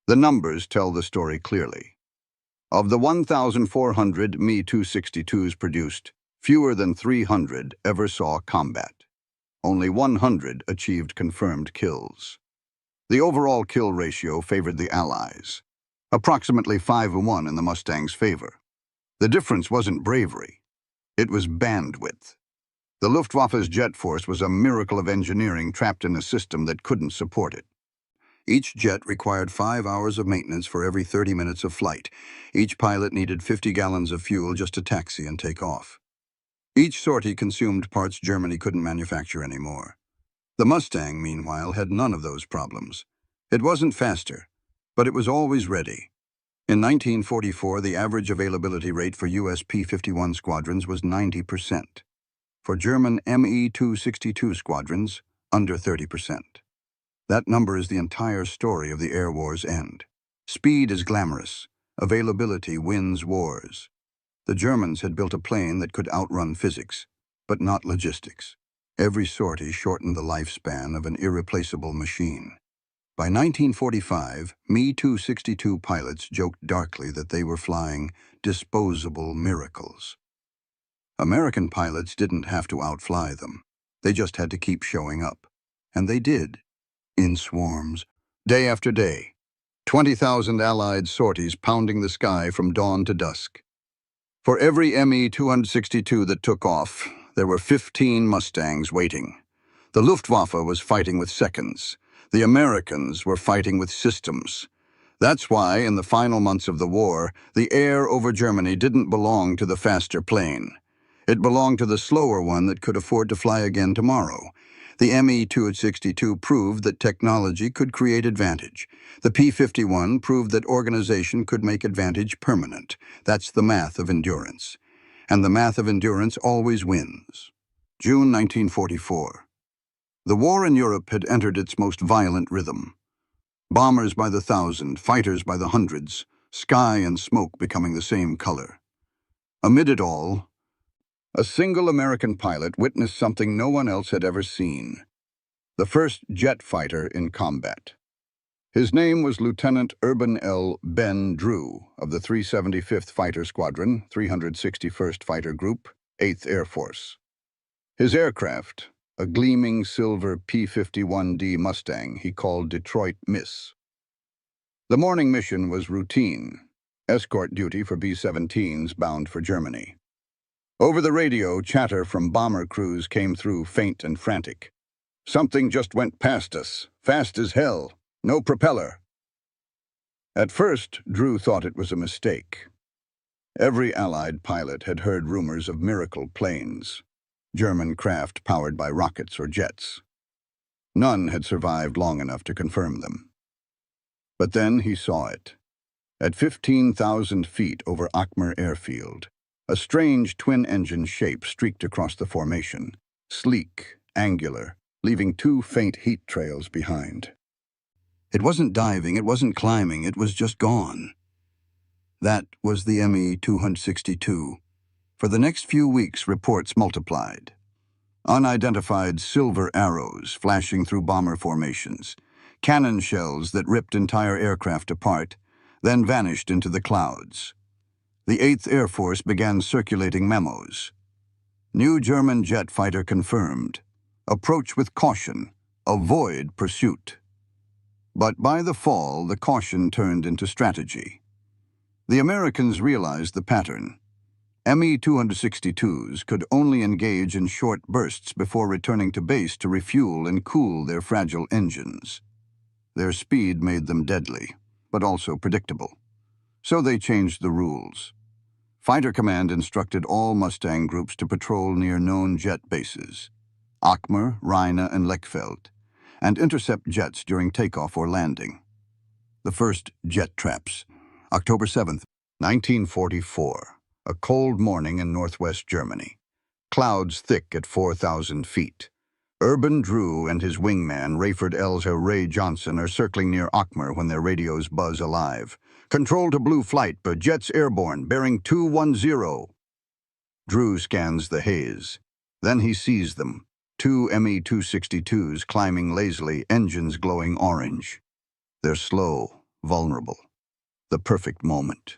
The numbers tell the story clearly. Of the 1,400 Me-262s produced, fewer than 300 ever saw combat. Only 100 achieved confirmed kills. The overall kill ratio favored the Allies, approximately 5-1 in the Mustangs' favor. The difference wasn't bravery, it was bandwidth. The Luftwaffe's jet force was a miracle of engineering trapped in a system that couldn't support it. Each jet required 5 hours of maintenance for every 30 minutes of flight. Each pilot needed 50 gallons of fuel just to taxi and take off. Each sortie consumed parts Germany couldn't manufacture anymore. The Mustang, meanwhile, had none of those problems. It wasn't faster, but it was always ready. In 1944, the average availability rate for U.S. P-51 squadrons was 90%. For German Me-262 squadrons, under 30%. That number is the entire story of the air war's end. Speed is glamorous. Availability wins wars. The Germans had built a plane that could outrun physics, but not logistics. Every sortie shortened the lifespan of an irreplaceable machine. By 1945, Me-262 pilots joked darkly that they were flying disposable miracles. American pilots didn't have to outfly them. They just had to keep showing up. And they did. In swarms, day after day, 20,000 Allied sorties pounding the sky from dawn to dusk. For every Me-262 that took off, there were 15 Mustangs waiting. The Luftwaffe was fighting with seconds. The Americans were fighting with systems. That's why, in the final months of the war, the air over Germany didn't belong to the faster plane. It belonged to the slower one that could afford to fly again tomorrow. The Me-262 proved that technology could create advantage. The P-51 proved that organization could make advantage permanent. That's the math of endurance. And the math of endurance always wins. June 1944. The war in Europe had entered its most violent rhythm. Bombers by the thousand, fighters by the hundreds, sky and smoke becoming the same color. Amid it all, a single American pilot witnessed something no one else had ever seen. The first jet fighter in combat. His name was Lieutenant Urban L. Ben Drew of the 375th Fighter Squadron, 361st Fighter Group, 8th Air Force. His aircraft, a gleaming silver P-51D Mustang he called Detroit Miss. The morning mission was routine, escort duty for B-17s bound for Germany. Over the radio, chatter from bomber crews came through, faint and frantic. "Something just went past us, fast as hell, no propeller." At first, Drew thought it was a mistake. Every Allied pilot had heard rumors of miracle planes, German craft powered by rockets or jets. None had survived long enough to confirm them. But then he saw it. At 15,000 feet over Akmer Airfield, a strange twin-engine shape streaked across the formation, sleek, angular, leaving 2 faint heat trails behind. It wasn't diving, it wasn't climbing, it was just gone. That was the Me-262. For the next few weeks, reports multiplied. Unidentified silver arrows flashing through bomber formations, cannon shells that ripped entire aircraft apart, then vanished into the clouds. The 8th Air Force began circulating memos. New German jet fighter confirmed. Approach with caution. Avoid pursuit. But by the fall, the caution turned into strategy. The Americans realized the pattern. Me-262s could only engage in short bursts before returning to base to refuel and cool their fragile engines. Their speed made them deadly, but also predictable. So they changed the rules. Fighter Command instructed all Mustang groups to patrol near known jet bases, Akmer, Rhine, and Lechfeld, and intercept jets during takeoff or landing. The first jet traps, October 7th, 1944, a cold morning in northwest Germany. Clouds thick at 4,000 feet. Urban Drew and his wingman, Rayford Elsa Ray Johnson, are circling near Akmer when their radios buzz alive. Control to blue flight, but jets airborne, bearing 210. Drew scans the haze. Then he sees them. Two Me-262s climbing lazily, engines glowing orange. They're slow, vulnerable. The perfect moment.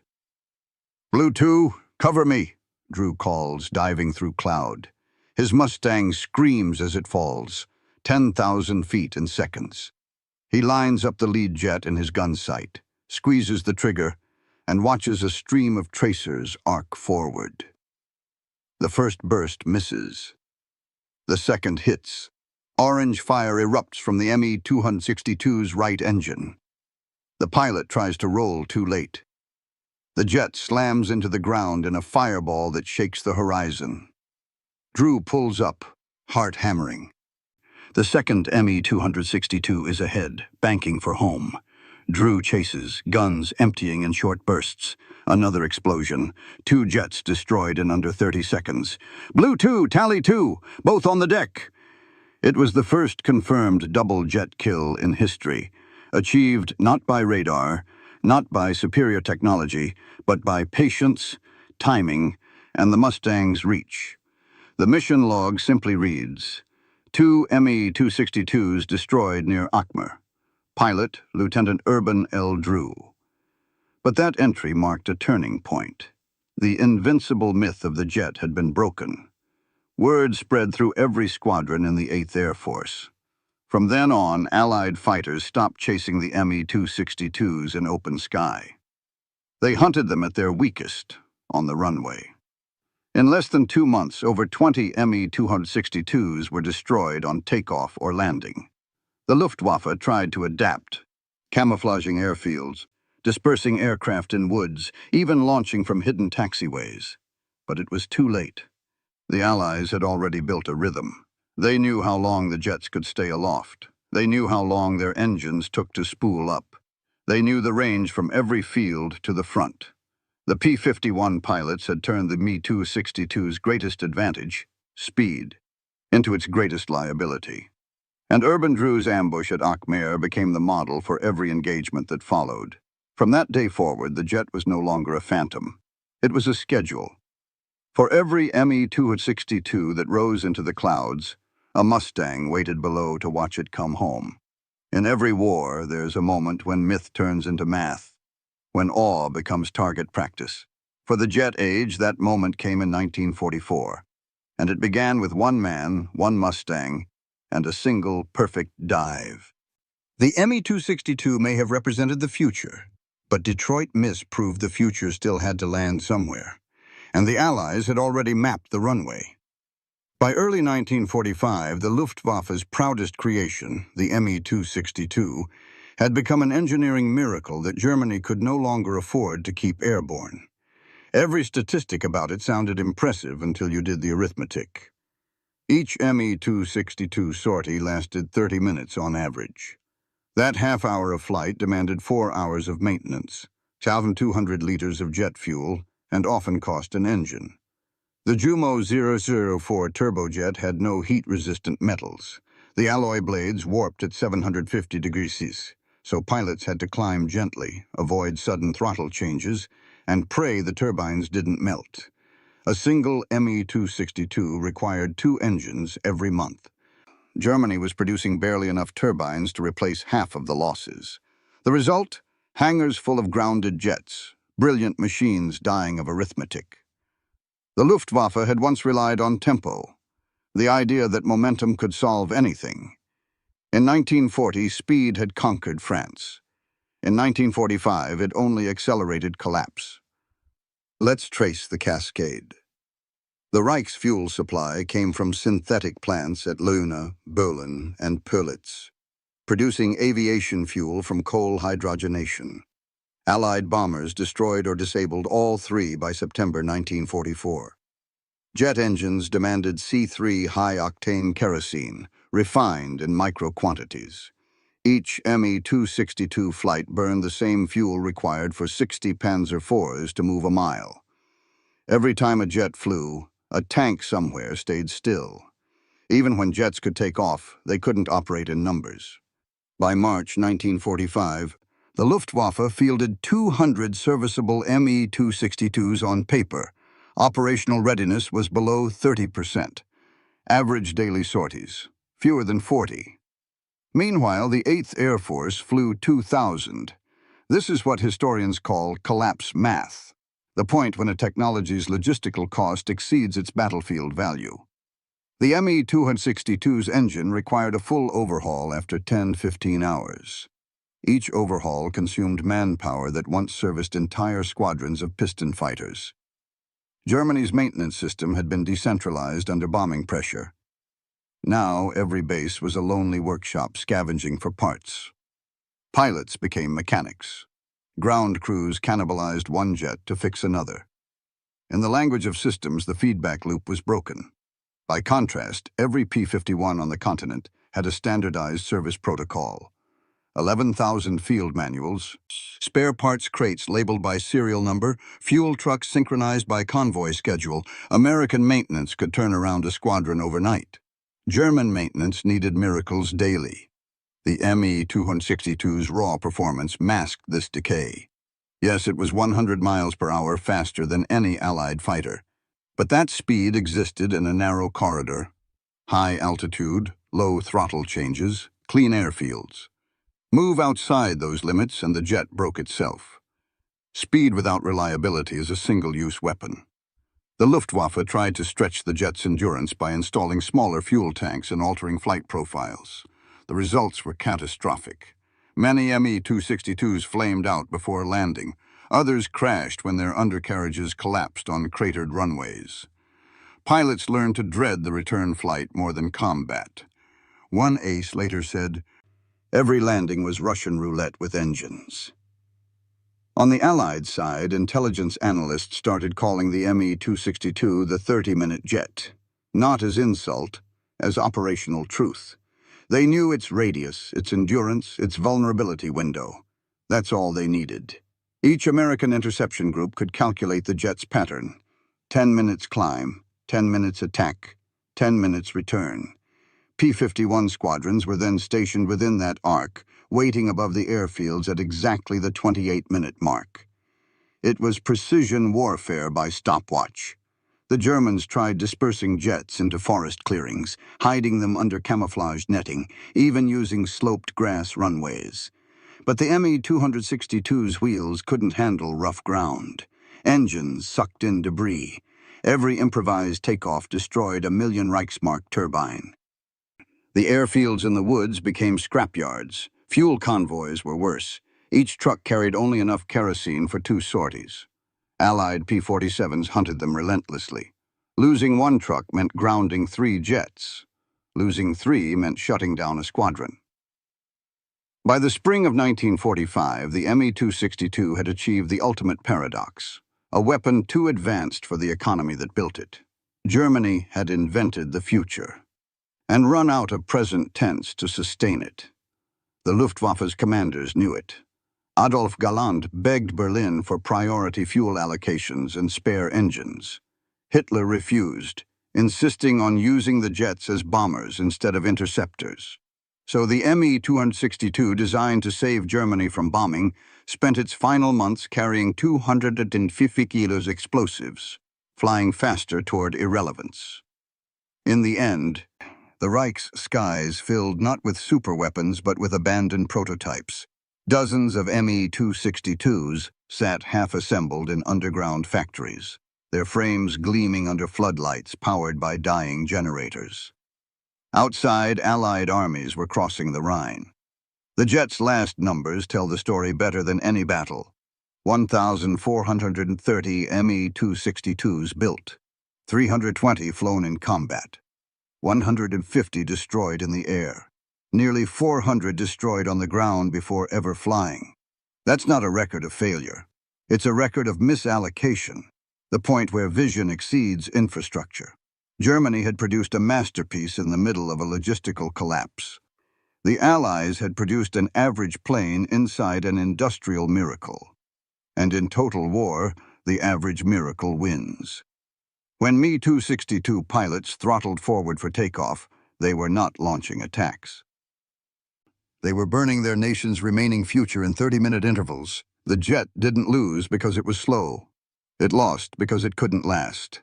"Blue 2, cover me," Drew calls, diving through cloud. His Mustang screams as it falls, 10,000 feet in seconds. He lines up the lead jet in his gun sight, squeezes the trigger, and watches a stream of tracers arc forward. The first burst misses. The second hits. Orange fire erupts from the Me-262's right engine. The pilot tries to roll too late. The jet slams into the ground in a fireball that shakes the horizon. Drew pulls up, heart hammering. The second Me-262 is ahead, banking for home. Drew chases, guns emptying in short bursts. Another explosion. Two jets destroyed in under 30 seconds. "Blue 2, tally 2, both on the deck." It was the first confirmed double jet kill in history, achieved not by radar, not by superior technology, but by patience, timing, and the Mustang's reach. The mission log simply reads, "Two Me-262s destroyed near Akmer. Pilot, Lieutenant Urban L. Drew." But that entry marked a turning point. The invincible myth of the jet had been broken. Word spread through every squadron in the 8th Air Force. From then on, Allied fighters stopped chasing the Me-262s in open sky. They hunted them at their weakest, on the runway. In less than 2 months, over 20 Me-262s were destroyed on takeoff or landing. The Luftwaffe tried to adapt, camouflaging airfields, dispersing aircraft in woods, even launching from hidden taxiways. But it was too late. The Allies had already built a rhythm. They knew how long the jets could stay aloft. They knew how long their engines took to spool up. They knew the range from every field to the front. The P-51 pilots had turned the Me-262's greatest advantage, speed, into its greatest liability. And Urban Drew's ambush at Akmer became the model for every engagement that followed. From that day forward, the jet was no longer a phantom. It was a schedule. For every Me-262 that rose into the clouds, a Mustang waited below to watch it come home. In every war, there's a moment when myth turns into math, when awe becomes target practice. For the jet age, that moment came in 1944, and it began with one man, one Mustang, and a single perfect dive. The Me-262 may have represented the future, but Detroit Miss proved the future still had to land somewhere, and the Allies had already mapped the runway. By early 1945, the Luftwaffe's proudest creation, the Me-262, had become an engineering miracle that Germany could no longer afford to keep airborne. Every statistic about it sounded impressive until you did the arithmetic. Each Me-262 sortie lasted 30 minutes on average. That half hour of flight demanded 4 hours of maintenance, 1,200 liters of jet fuel, and often cost an engine. The Jumo 004 turbojet had no heat-resistant metals. The alloy blades warped at 750 degrees Celsius, so pilots had to climb gently, avoid sudden throttle changes, and pray the turbines didn't melt. A single Me-262 required 2 engines every month. Germany was producing barely enough turbines to replace half of the losses. The result? Hangars full of grounded jets, brilliant machines dying of arithmetic. The Luftwaffe had once relied on tempo, the idea that momentum could solve anything. In 1940, speed had conquered France. In 1945, it only accelerated collapse. Let's trace the cascade. The Reich's fuel supply came from synthetic plants at Luna, Berlin, and Pörlitz, producing aviation fuel from coal hydrogenation. Allied bombers destroyed or disabled all three by September 1944. Jet engines demanded C3 high-octane kerosene, refined in micro quantities. Each Me-262 flight burned the same fuel required for 60 Panzer IVs to move a mile. Every time a jet flew, a tank somewhere stayed still. Even when jets could take off, they couldn't operate in numbers. By March 1945, the Luftwaffe fielded 200 serviceable Me-262s on paper. Operational readiness was below 30%. Average daily sorties, fewer than 40. Meanwhile, the 8th Air Force flew 2,000. This is what historians call collapse math, the point when a technology's logistical cost exceeds its battlefield value. The Me-262's engine required a full overhaul after 10-15 hours. Each overhaul consumed manpower that once serviced entire squadrons of piston fighters. Germany's maintenance system had been decentralized under bombing pressure. Now every base was a lonely workshop scavenging for parts. Pilots became mechanics. Ground crews cannibalized one jet to fix another. In the language of systems, the feedback loop was broken. By contrast, every P-51 on the continent had a standardized service protocol. 11,000 field manuals, spare parts crates labeled by serial number, fuel trucks synchronized by convoy schedule. American maintenance could turn around a squadron overnight. German maintenance needed miracles daily. The Me-262's raw performance masked this decay. Yes, it was 100 miles per hour faster than any Allied fighter. But that speed existed in a narrow corridor. High altitude, low throttle changes, clean airfields. Move outside those limits and the jet broke itself. Speed without reliability is a single-use weapon. The Luftwaffe tried to stretch the jet's endurance by installing smaller fuel tanks and altering flight profiles. The results were catastrophic. Many Me-262s flamed out before landing. Others crashed when their undercarriages collapsed on cratered runways. Pilots learned to dread the return flight more than combat. One ace later said, "Every landing was Russian roulette with engines." On the Allied side, intelligence analysts started calling the Me-262 the 30-minute jet, not as insult, as operational truth. They knew its radius, its endurance, its vulnerability window. That's all they needed. Each American interception group could calculate the jet's pattern. 10 minutes climb, 10 minutes attack, 10 minutes return. P-51 squadrons were then stationed within that arc, waiting above the airfields at exactly the 28-minute mark. It was precision warfare by stopwatch. The Germans tried dispersing jets into forest clearings, hiding them under camouflage netting, even using sloped grass runways. But the Me-262's wheels couldn't handle rough ground. Engines sucked in debris. Every improvised takeoff destroyed a million Reichsmark turbine. The airfields in the woods became scrapyards. Fuel convoys were worse. Each truck carried only enough kerosene for 2 sorties. Allied P-47s hunted them relentlessly. Losing one truck meant grounding 3 jets. Losing 3 meant shutting down a squadron. By the spring of 1945, the Me-262 had achieved the ultimate paradox, a weapon too advanced for the economy that built it. Germany had invented the future and run out of present tense to sustain it. The Luftwaffe's commanders knew it. Adolf Galland begged Berlin for priority fuel allocations and spare engines. Hitler refused, insisting on using the jets as bombers instead of interceptors. So the Me-262, designed to save Germany from bombing, spent its final months carrying 250 kilos explosives, flying faster toward irrelevance. In the end, the Reich's skies filled not with superweapons but with abandoned prototypes. Dozens of Me-262s sat half-assembled in underground factories, their frames gleaming under floodlights powered by dying generators. Outside, Allied armies were crossing the Rhine. The jet's last numbers tell the story better than any battle. 1,430 Me-262s built, 320 flown in combat, 150 destroyed in the air, nearly 400 destroyed on the ground before ever flying. That's not a record of failure. It's a record of misallocation, the point where vision exceeds infrastructure. Germany had produced a masterpiece in the middle of a logistical collapse. The Allies had produced an average plane inside an industrial miracle. And in total war, the average miracle wins. When Me-262 pilots throttled forward for takeoff, they were not launching attacks. They were burning their nation's remaining future in 30-minute intervals. The jet didn't lose because it was slow. It lost because it couldn't last.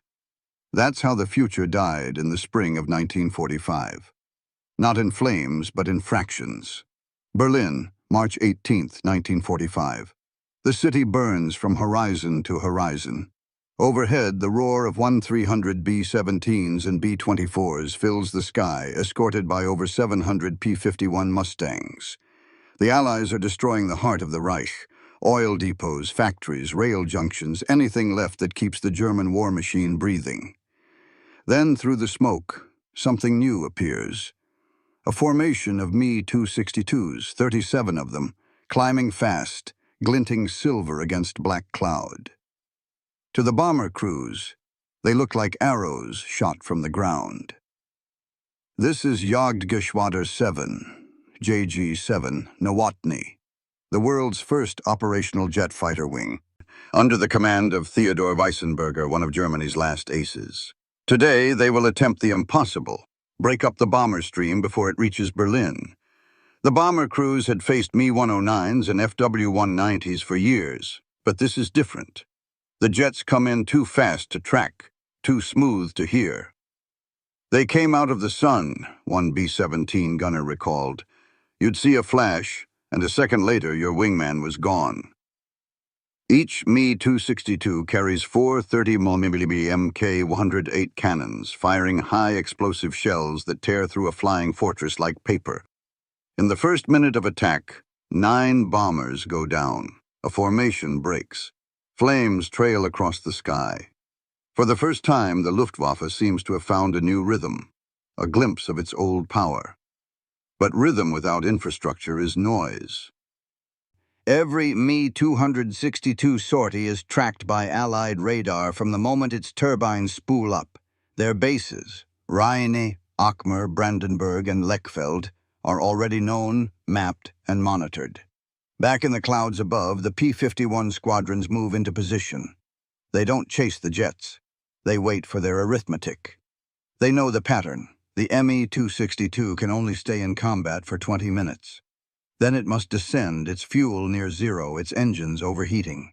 That's how the future died in the spring of 1945. Not in flames, but in fractions. Berlin, March 18, 1945. The city burns from horizon to horizon. Overhead, the roar of 1,300 B-17s and B-24s fills the sky, escorted by over 700 P-51 Mustangs. The Allies are destroying the heart of the Reich. Oil depots, factories, rail junctions, anything left that keeps the German war machine breathing. Then, through the smoke, something new appears. A formation of Me-262s, 37 of them, climbing fast, glinting silver against black cloud. To the bomber crews, they look like arrows shot from the ground. This is Jagdgeschwader 7, JG-7, Nowotny, the world's first operational jet fighter wing, under the command of Theodor Weissenberger, one of Germany's last aces. Today, they will attempt the impossible, break up the bomber stream before it reaches Berlin. The bomber crews had faced Me-109s and FW-190s for years, but this is different. The jets come in too fast to track, too smooth to hear. They came out of the sun, one B-17 gunner recalled. You'd see a flash, and a second later your wingman was gone. Each Me-262 carries four 30mm Mk-108 cannons, firing high explosive shells that tear through a flying fortress like paper. In the first minute of attack, 9 bombers go down. A formation breaks. Flames trail across the sky. For the first time, the Luftwaffe seems to have found a new rhythm, a glimpse of its old power. But rhythm without infrastructure is noise. Every Me-262 sortie is tracked by Allied radar from the moment its turbines spool up. Their bases, Rheine, Akmer, Brandenburg, and Lechfeld, are already known, mapped, and monitored. Back in the clouds above, the P-51 squadrons move into position. They don't chase the jets. They wait for their arithmetic. They know the pattern. The Me-262 can only stay in combat for 20 minutes. Then it must descend, its fuel near zero, its engines overheating.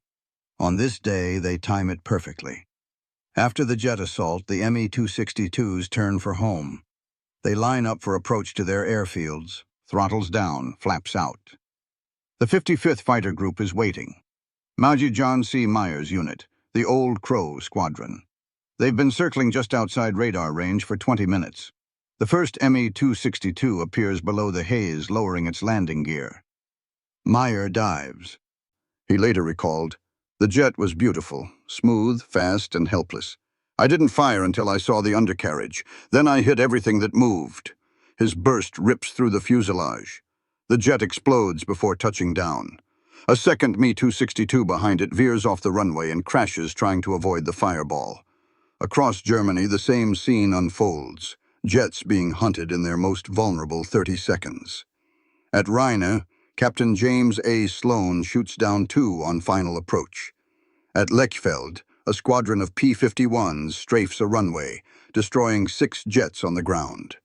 On this day, they time it perfectly. After the jet assault, the Me-262s turn for home. They line up for approach to their airfields, throttles down, flaps out. The 55th Fighter Group is waiting. Major John C. Myers' unit, the Old Crow Squadron. They've been circling just outside radar range for 20 minutes. The first Me-262 appears below the haze, lowering its landing gear. Meyer dives. He later recalled, "The jet was beautiful, smooth, fast, and helpless. I didn't fire until I saw the undercarriage. Then I hit everything that moved. His burst rips through the fuselage. The jet explodes before touching down. A second Me-262 behind it veers off the runway and crashes trying to avoid the fireball. Across Germany, the same scene unfolds. Jets being hunted in their most vulnerable 30 seconds. At Rheine, Captain James A. Sloan shoots down 2 on final approach. At Lechfeld, a squadron of P-51s strafes a runway, destroying 6 jets on the ground.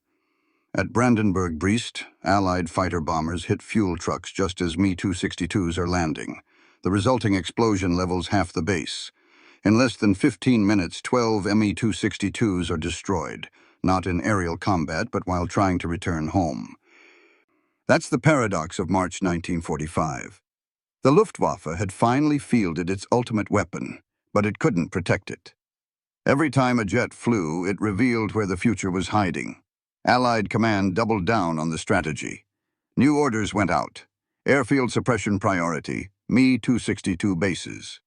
At Brandenburg-Brest, Allied fighter bombers hit fuel trucks just as Me-262s are landing. The resulting explosion levels half the base. In less than 15 minutes, 12 Me-262s are destroyed, not in aerial combat, but while trying to return home. That's the paradox of March 1945. The Luftwaffe had finally fielded its ultimate weapon, but it couldn't protect it. Every time a jet flew, it revealed where the future was hiding. Allied command doubled down on the strategy. New orders went out. Airfield suppression priority, Me-262 bases.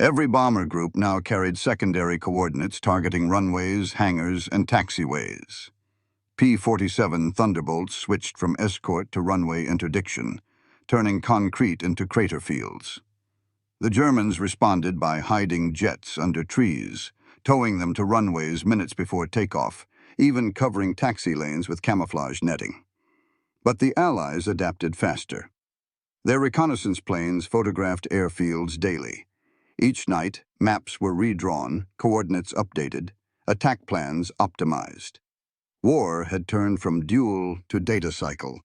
Every bomber group now carried secondary coordinates targeting runways, hangars, and taxiways. P-47 Thunderbolts switched from escort to runway interdiction, turning concrete into crater fields. The Germans responded by hiding jets under trees, towing them to runways minutes before takeoff, even covering taxi lanes with camouflage netting. But the Allies adapted faster. Their reconnaissance planes photographed airfields daily. Each night, maps were redrawn, coordinates updated, attack plans optimized. War had turned from duel to data cycle.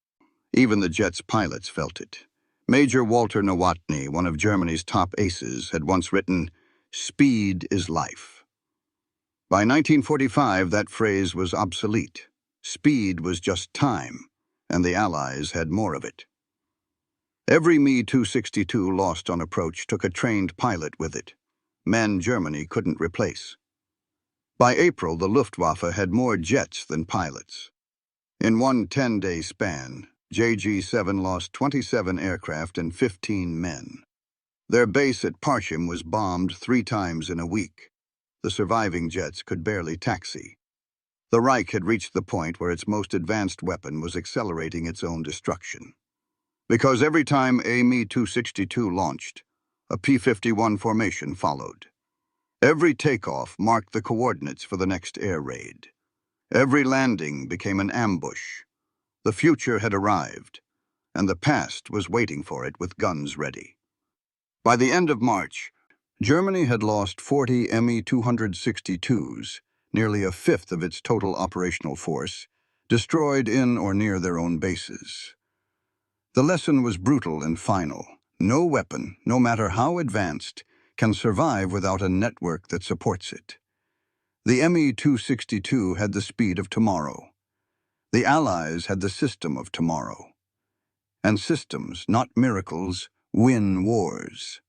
Even the jet's pilots felt it. Major Walter Nowotny, one of Germany's top aces, had once written, "Speed is life." By 1945, that phrase was obsolete. Speed was just time, and the Allies had more of it. Every Me-262 lost on approach took a trained pilot with it, men Germany couldn't replace. By April, the Luftwaffe had more jets than pilots. In one 10-day span, JG-7 lost 27 aircraft and 15 men. Their base at Parchim was bombed 3 times in a week. The surviving jets could barely taxi. The Reich had reached the point where its most advanced weapon was accelerating its own destruction. Because every time a Me-262 launched, a P-51 formation followed. Every takeoff marked the coordinates for the next air raid. Every landing became an ambush. The future had arrived, and the past was waiting for it with guns ready. By the end of March, Germany had lost 40 Me-262s, nearly a fifth of its total operational force, destroyed in or near their own bases. The lesson was brutal and final. No weapon, no matter how advanced, can survive without a network that supports it. The Me-262 had the speed of tomorrow. The Allies had the system of tomorrow. And systems, not miracles, win wars.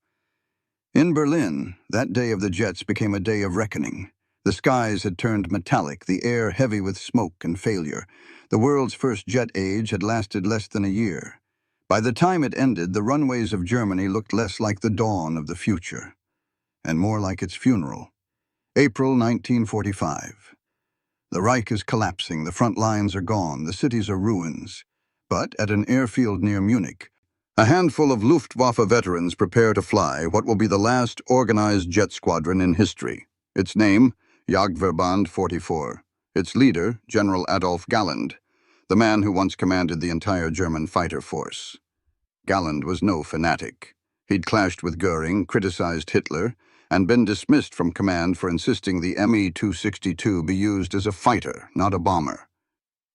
In Berlin, that day of the jets became a day of reckoning. The skies had turned metallic, the air heavy with smoke and failure. The world's first jet age had lasted less than a year. By the time it ended, the runways of Germany looked less like the dawn of the future, and more like its funeral. April 1945. The Reich is collapsing, the front lines are gone, the cities are ruins. But at an airfield near Munich, a handful of Luftwaffe veterans prepare to fly what will be the last organized jet squadron in history. Its name, Jagdverband 44. Its leader, General Adolf Galland, the man who once commanded the entire German fighter force. Galland was no fanatic. He'd clashed with Goering, criticized Hitler, and been dismissed from command for insisting the Me-262 be used as a fighter, not a bomber.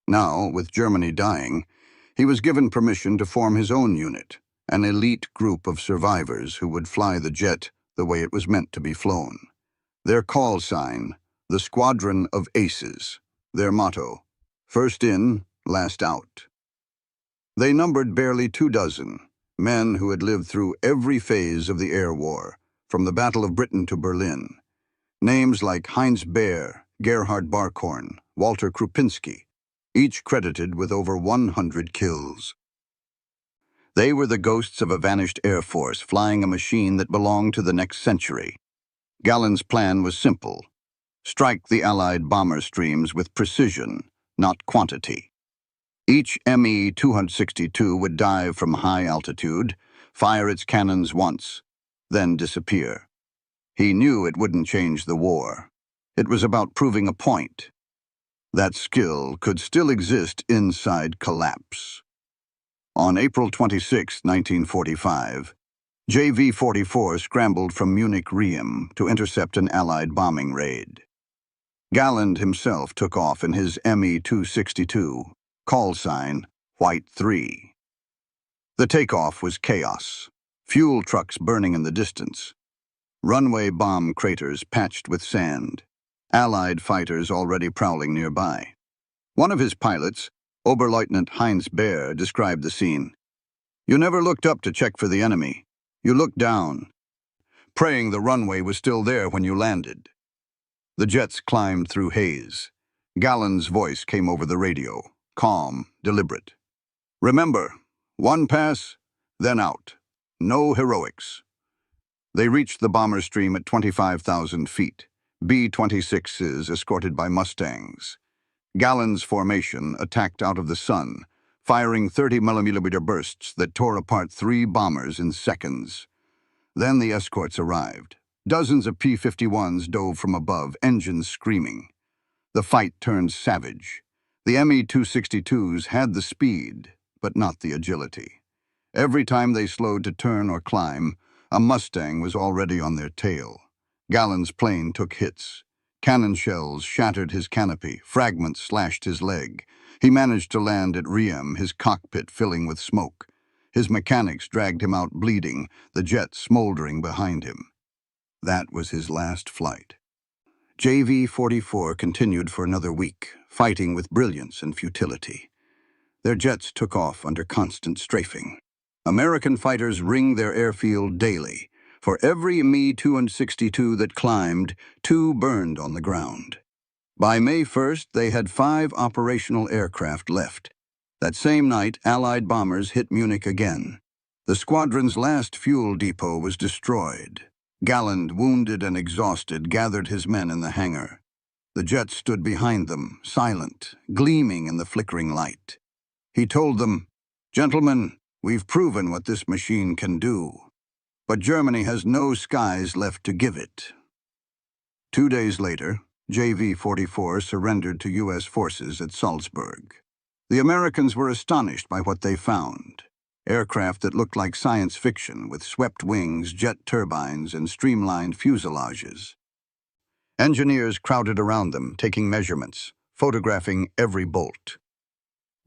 Now, with Germany dying, he was given permission to form his own unit, an elite group of survivors who would fly the jet the way it was meant to be flown. Their call sign, the Squadron of Aces. Their motto, first in, last out. They numbered barely 24, men who had lived through every phase of the air war, from the Battle of Britain to Berlin. Names like Heinz Baer, Gerhard Barkhorn, Walter Krupinski, each credited with over 100 kills. They were the ghosts of a vanished air force flying a machine that belonged to the next century. Galland's plan was simple: strike the Allied bomber streams with precision, not quantity. Each Me-262 would dive from high altitude, fire its cannons once, then disappear. He knew it wouldn't change the war. It was about proving a point. That skill could still exist inside collapse. On April 26, 1945, JV-44 scrambled from Munich-Riem to intercept an Allied bombing raid. Galland himself took off in his Me-262, call sign White 3. The takeoff was chaos. Fuel trucks burning in the distance. Runway bomb craters patched with sand. Allied fighters already prowling nearby. One of his pilots, Oberleutnant Heinz Baer, described the scene. "You never looked up to check for the enemy. You looked down, praying the runway was still there when you landed." The jets climbed through haze. Gallen's voice came over the radio, calm, deliberate. "Remember, one pass, then out. No heroics." They reached the bomber stream at 25,000 feet, B-26s escorted by Mustangs. Gallen's formation attacked out of the sun, firing 30mm bursts that tore apart 3 bombers in seconds. Then the escorts arrived. Dozens of P-51s dove from above, engines screaming. The fight turned savage. The Me-262s had the speed, but not the agility. Every time they slowed to turn or climb, a Mustang was already on their tail. Gallen's plane took hits. Cannon shells shattered his canopy, fragments slashed his leg. He managed to land at Riem, his cockpit filling with smoke. His mechanics dragged him out bleeding, the jet smoldering behind him. That was his last flight. JV-44 continued for another week, fighting with brilliance and futility. Their jets took off under constant strafing. American fighters ringed their airfield daily. For every Me-262 that climbed, 2 burned on the ground. By May 1st, they had 5 operational aircraft left. That same night, Allied bombers hit Munich again. The squadron's last fuel depot was destroyed. Galland, wounded and exhausted, gathered his men in the hangar. The jet stood behind them, silent, gleaming in the flickering light. He told them, "Gentlemen, we've proven what this machine can do. But Germany has no skies left to give it." 2 days later, JV-44 surrendered to U.S. forces at Salzburg. The Americans were astonished by what they found. Aircraft that looked like science fiction, with swept wings, jet turbines, and streamlined fuselages. Engineers crowded around them, taking measurements, photographing every bolt.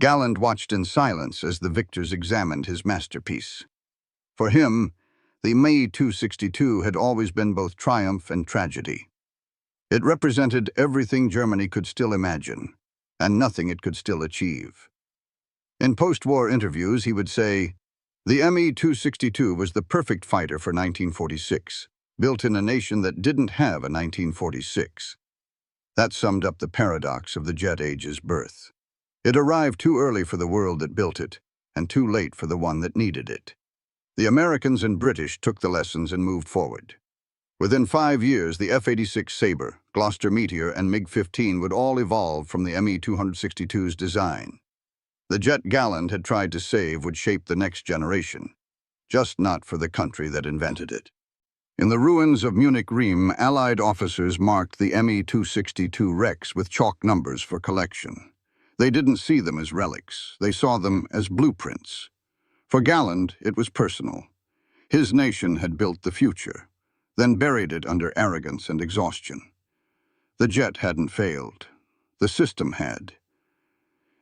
Galland watched in silence as the victors examined his masterpiece. For him, the Me-262 had always been both triumph and tragedy. It represented everything Germany could still imagine, and nothing it could still achieve. In post-war interviews, he would say, "The Me-262 was the perfect fighter for 1946, built in a nation that didn't have a 1946. That summed up the paradox of the jet age's birth. It arrived too early for the world that built it, and too late for the one that needed it. The Americans and British took the lessons and moved forward. Within 5 years, the F-86 Sabre, Gloster Meteor, and MiG-15 would all evolve from the Me-262's design. The jet Galland had tried to save would shape the next generation, just not for the country that invented it. In the ruins of Munich Riem, Allied officers marked the Me-262 wrecks with chalk numbers for collection. They didn't see them as relics. They saw them as blueprints. For Galland, it was personal. His nation had built the future, then buried it under arrogance and exhaustion. The jet hadn't failed. The system had.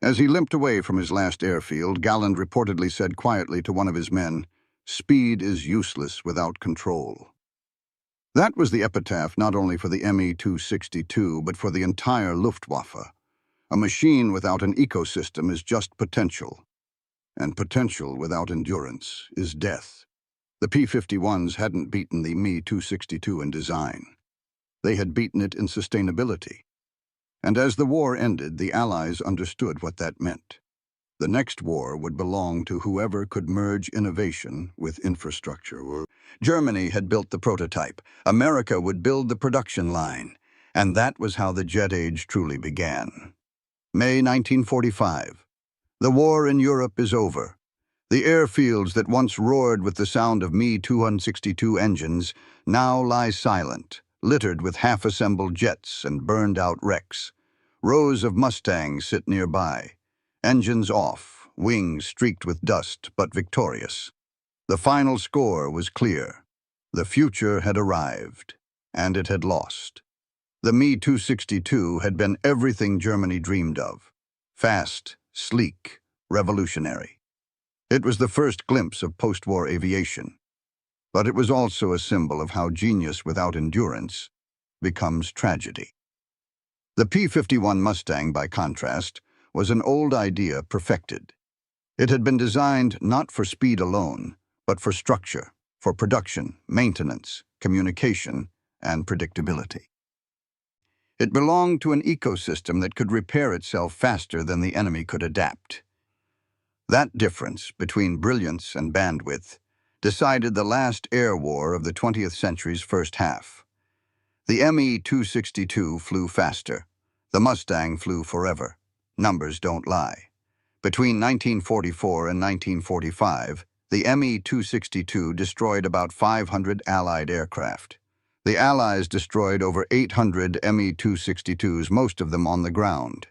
As he limped away from his last airfield, Galland reportedly said quietly to one of his men, "Speed is useless without control." That was the epitaph not only for the Me-262, but for the entire Luftwaffe. A machine without an ecosystem is just potential, and potential without endurance is death. The P-51s hadn't beaten the Me-262 in design. They had beaten it in sustainability. And as the war ended, the Allies understood what that meant. The next war would belong to whoever could merge innovation with infrastructure. Germany had built the prototype. America would build the production line. And that was how the jet age truly began. May 1945. The war in Europe is over. The airfields that once roared with the sound of Me-262 engines now lie silent, littered with half-assembled jets and burned-out wrecks. Rows of Mustangs sit nearby, engines off, wings streaked with dust, but victorious. The final score was clear. The future had arrived, and it had lost. The Me-262 had been everything Germany dreamed of. Fast, sleek, revolutionary. It was the first glimpse of post-war aviation, but it was also a symbol of how genius without endurance becomes tragedy. The P-51 Mustang, by contrast, was an old idea perfected. It had been designed not for speed alone, but for structure, for production, maintenance, communication, and predictability. It belonged to an ecosystem that could repair itself faster than the enemy could adapt. That difference between brilliance and bandwidth decided the last air war of the 20th century's first half. The Me-262 flew faster. The Mustang flew forever. Numbers don't lie. Between 1944 and 1945, the Me-262 destroyed about 500 Allied aircraft. The Allies destroyed over 800 Me-262s, most of them on the ground.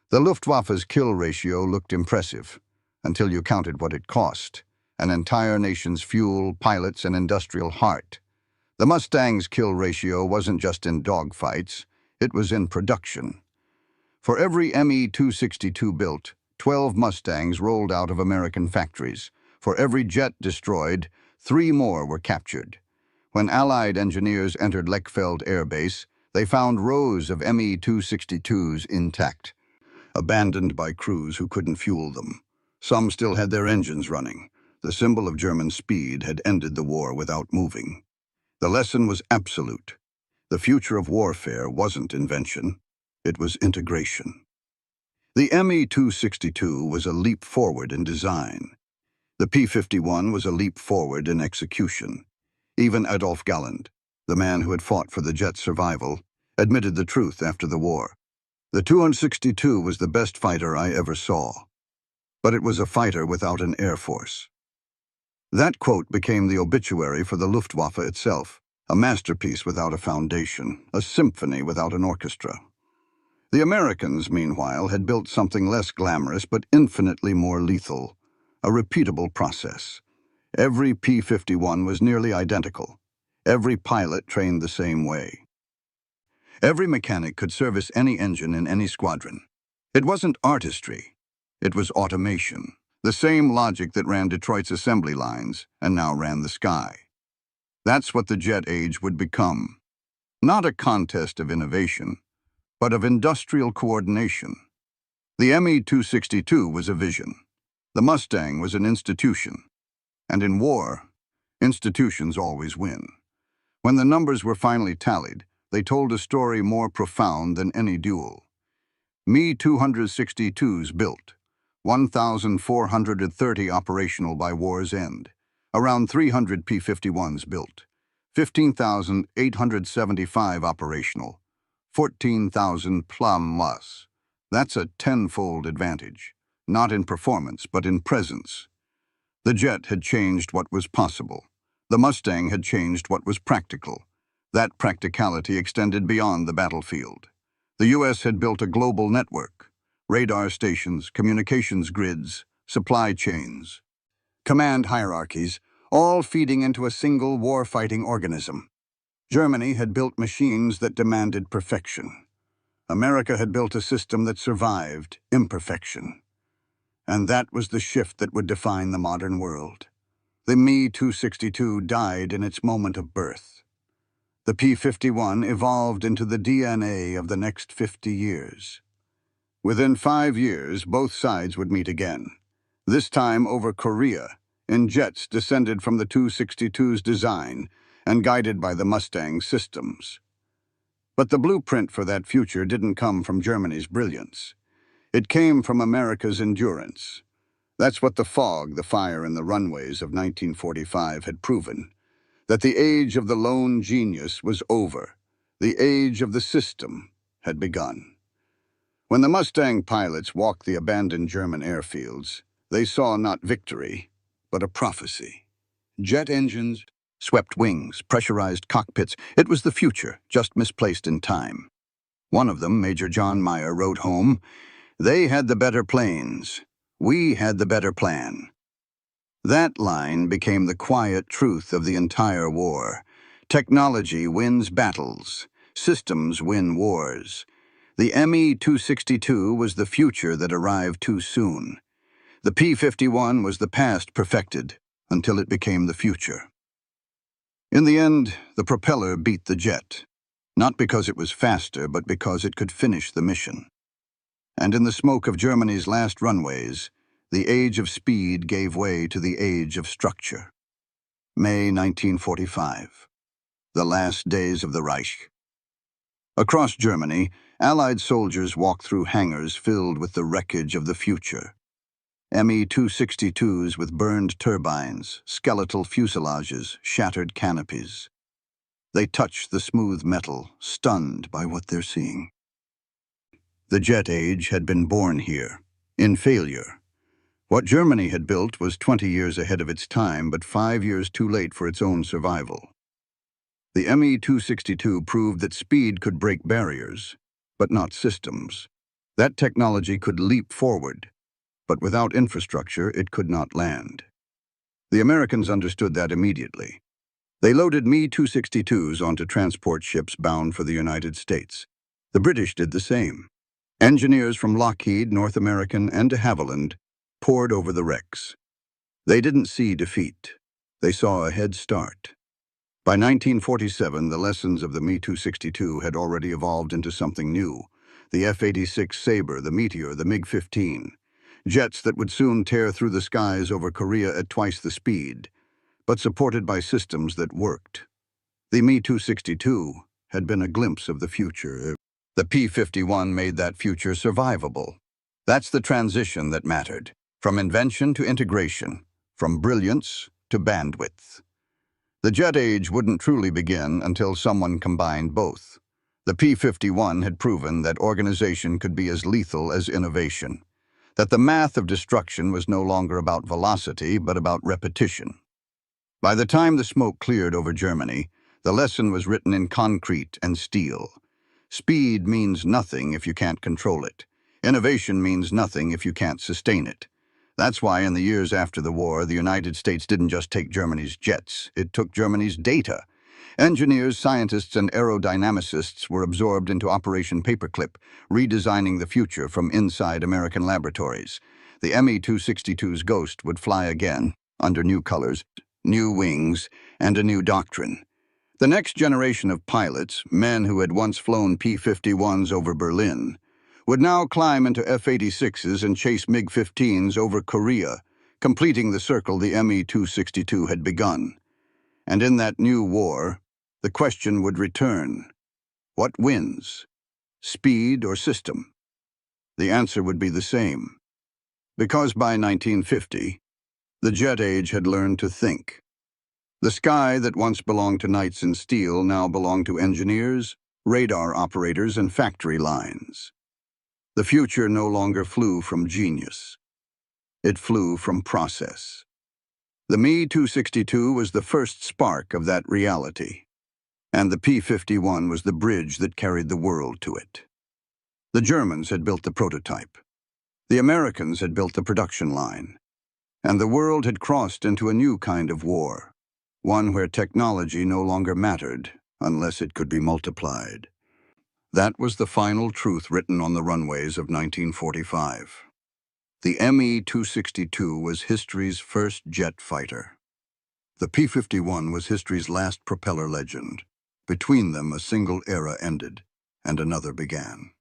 The Luftwaffe's kill ratio looked impressive, until you counted what it cost: an entire nation's fuel, pilots, and industrial heart. The Mustang's kill ratio wasn't just in dogfights, it was in production. For every Me-262 built, 12 Mustangs rolled out of American factories. For every jet destroyed, 3 more were captured. When Allied engineers entered Lechfeld Air Base, they found rows of Me-262s intact, abandoned by crews who couldn't fuel them. Some still had their engines running. The symbol of German speed had ended the war without moving. The lesson was absolute. The future of warfare wasn't invention, it was integration. The Me-262 was a leap forward in design. The P-51 was a leap forward in execution. Even Adolf Galland, the man who had fought for the jet's survival, admitted the truth after the war. The 262 was the best fighter I ever saw. But it was a fighter without an air force. That quote became the obituary for the Luftwaffe itself, a masterpiece without a foundation, a symphony without an orchestra. The Americans, meanwhile, had built something less glamorous but infinitely more lethal, a repeatable process. Every P-51 was nearly identical. Every pilot trained the same way. Every mechanic could service any engine in any squadron. It wasn't artistry, it was automation. The same logic that ran Detroit's assembly lines and now ran the sky. That's what the jet age would become. Not a contest of innovation, but of industrial coordination. The Me-262 was a vision. The Mustang was an institution. And in war, institutions always win. When the numbers were finally tallied, they told a story more profound than any duel. Me-262s built, 1,430 operational by war's end, around 300 P-51s built, 15,875 operational, 14,000 plus. That's a tenfold advantage, not in performance, but in presence. The jet had changed what was possible. The Mustang had changed what was practical. That practicality extended beyond the battlefield. The U.S. had built a global network: radar stations, communications grids, supply chains, command hierarchies, all feeding into a single war-fighting organism. Germany had built machines that demanded perfection. America had built a system that survived imperfection. And that was the shift that would define the modern world. The Me-262 died in its moment of birth. The P-51 evolved into the DNA of the next 50 years. Within 5 years, both sides would meet again, this time over Korea, in jets descended from the 262's design and guided by the Mustang systems. But the blueprint for that future didn't come from Germany's brilliance. It came from America's endurance. That's what the fog, the fire, and the runways of 1945 had proven. That the age of the lone genius was over. The age of the system had begun. When the Mustang pilots walked the abandoned German airfields, they saw not victory, but a prophecy. Jet engines, swept wings, pressurized cockpits. It was the future, just misplaced in time. One of them, Major John Meyer, wrote home, "They had the better planes. We had the better plan." That line became the quiet truth of the entire war. Technology wins battles. Systems win wars. The Me-262 was the future that arrived too soon. The P-51 was the past perfected until it became the future. In the end, the propeller beat the jet, not because it was faster, but because it could finish the mission. And in the smoke of Germany's last runways, the age of speed gave way to the age of structure. May 1945, the last days of the Reich. Across Germany, Allied soldiers walked through hangars filled with the wreckage of the future. Me-262s with burned turbines, skeletal fuselages, shattered canopies. They touch the smooth metal, stunned by what they're seeing. The jet age had been born here, in failure. What Germany had built was 20 years ahead of its time, but 5 years too late for its own survival. The Me-262 proved that speed could break barriers, but not systems. That technology could leap forward, but without infrastructure, it could not land. The Americans understood that immediately. They loaded Me-262s onto transport ships bound for the United States. The British did the same. Engineers from Lockheed, North American, and de Havilland poured over the wrecks. They didn't see defeat. They saw a head start. By 1947, the lessons of the Me-262 had already evolved into something new. The F-86 Sabre, the Meteor, the MiG-15. Jets that would soon tear through the skies over Korea at twice the speed, but supported by systems that worked. The Me-262 had been a glimpse of the future. The P-51 made that future survivable. That's the transition that mattered, from invention to integration, from brilliance to bandwidth. The jet age wouldn't truly begin until someone combined both. The P-51 had proven that organization could be as lethal as innovation, that the math of destruction was no longer about velocity, but about repetition. By the time the smoke cleared over Germany, the lesson was written in concrete and steel. Speed means nothing if you can't control it. Innovation means nothing if you can't sustain it. That's why in the years after the war, the United States didn't just take Germany's jets, it took Germany's data. Engineers, scientists, and aerodynamicists were absorbed into Operation Paperclip, redesigning the future from inside American laboratories. The Me-262's ghost would fly again, under new colors, new wings, and a new doctrine. The next generation of pilots, men who had once flown P-51s over Berlin, would now climb into F-86s and chase MiG-15s over Korea, completing the circle the Me-262 had begun. And in that new war, the question would return: what wins, speed or system? The answer would be the same. Because by 1950, the jet age had learned to think. The sky that once belonged to knights in steel now belonged to engineers, radar operators, and factory lines. The future no longer flew from genius. It flew from process. The Me-262 was the first spark of that reality, and the P-51 was the bridge that carried the world to it. The Germans had built the prototype. The Americans had built the production line. And the world had crossed into a new kind of war, one where technology no longer mattered unless it could be multiplied. That was the final truth written on the runways of 1945. The Me-262 was history's first jet fighter. The P-51 was history's last propeller legend. Between them, a single era ended, and another began.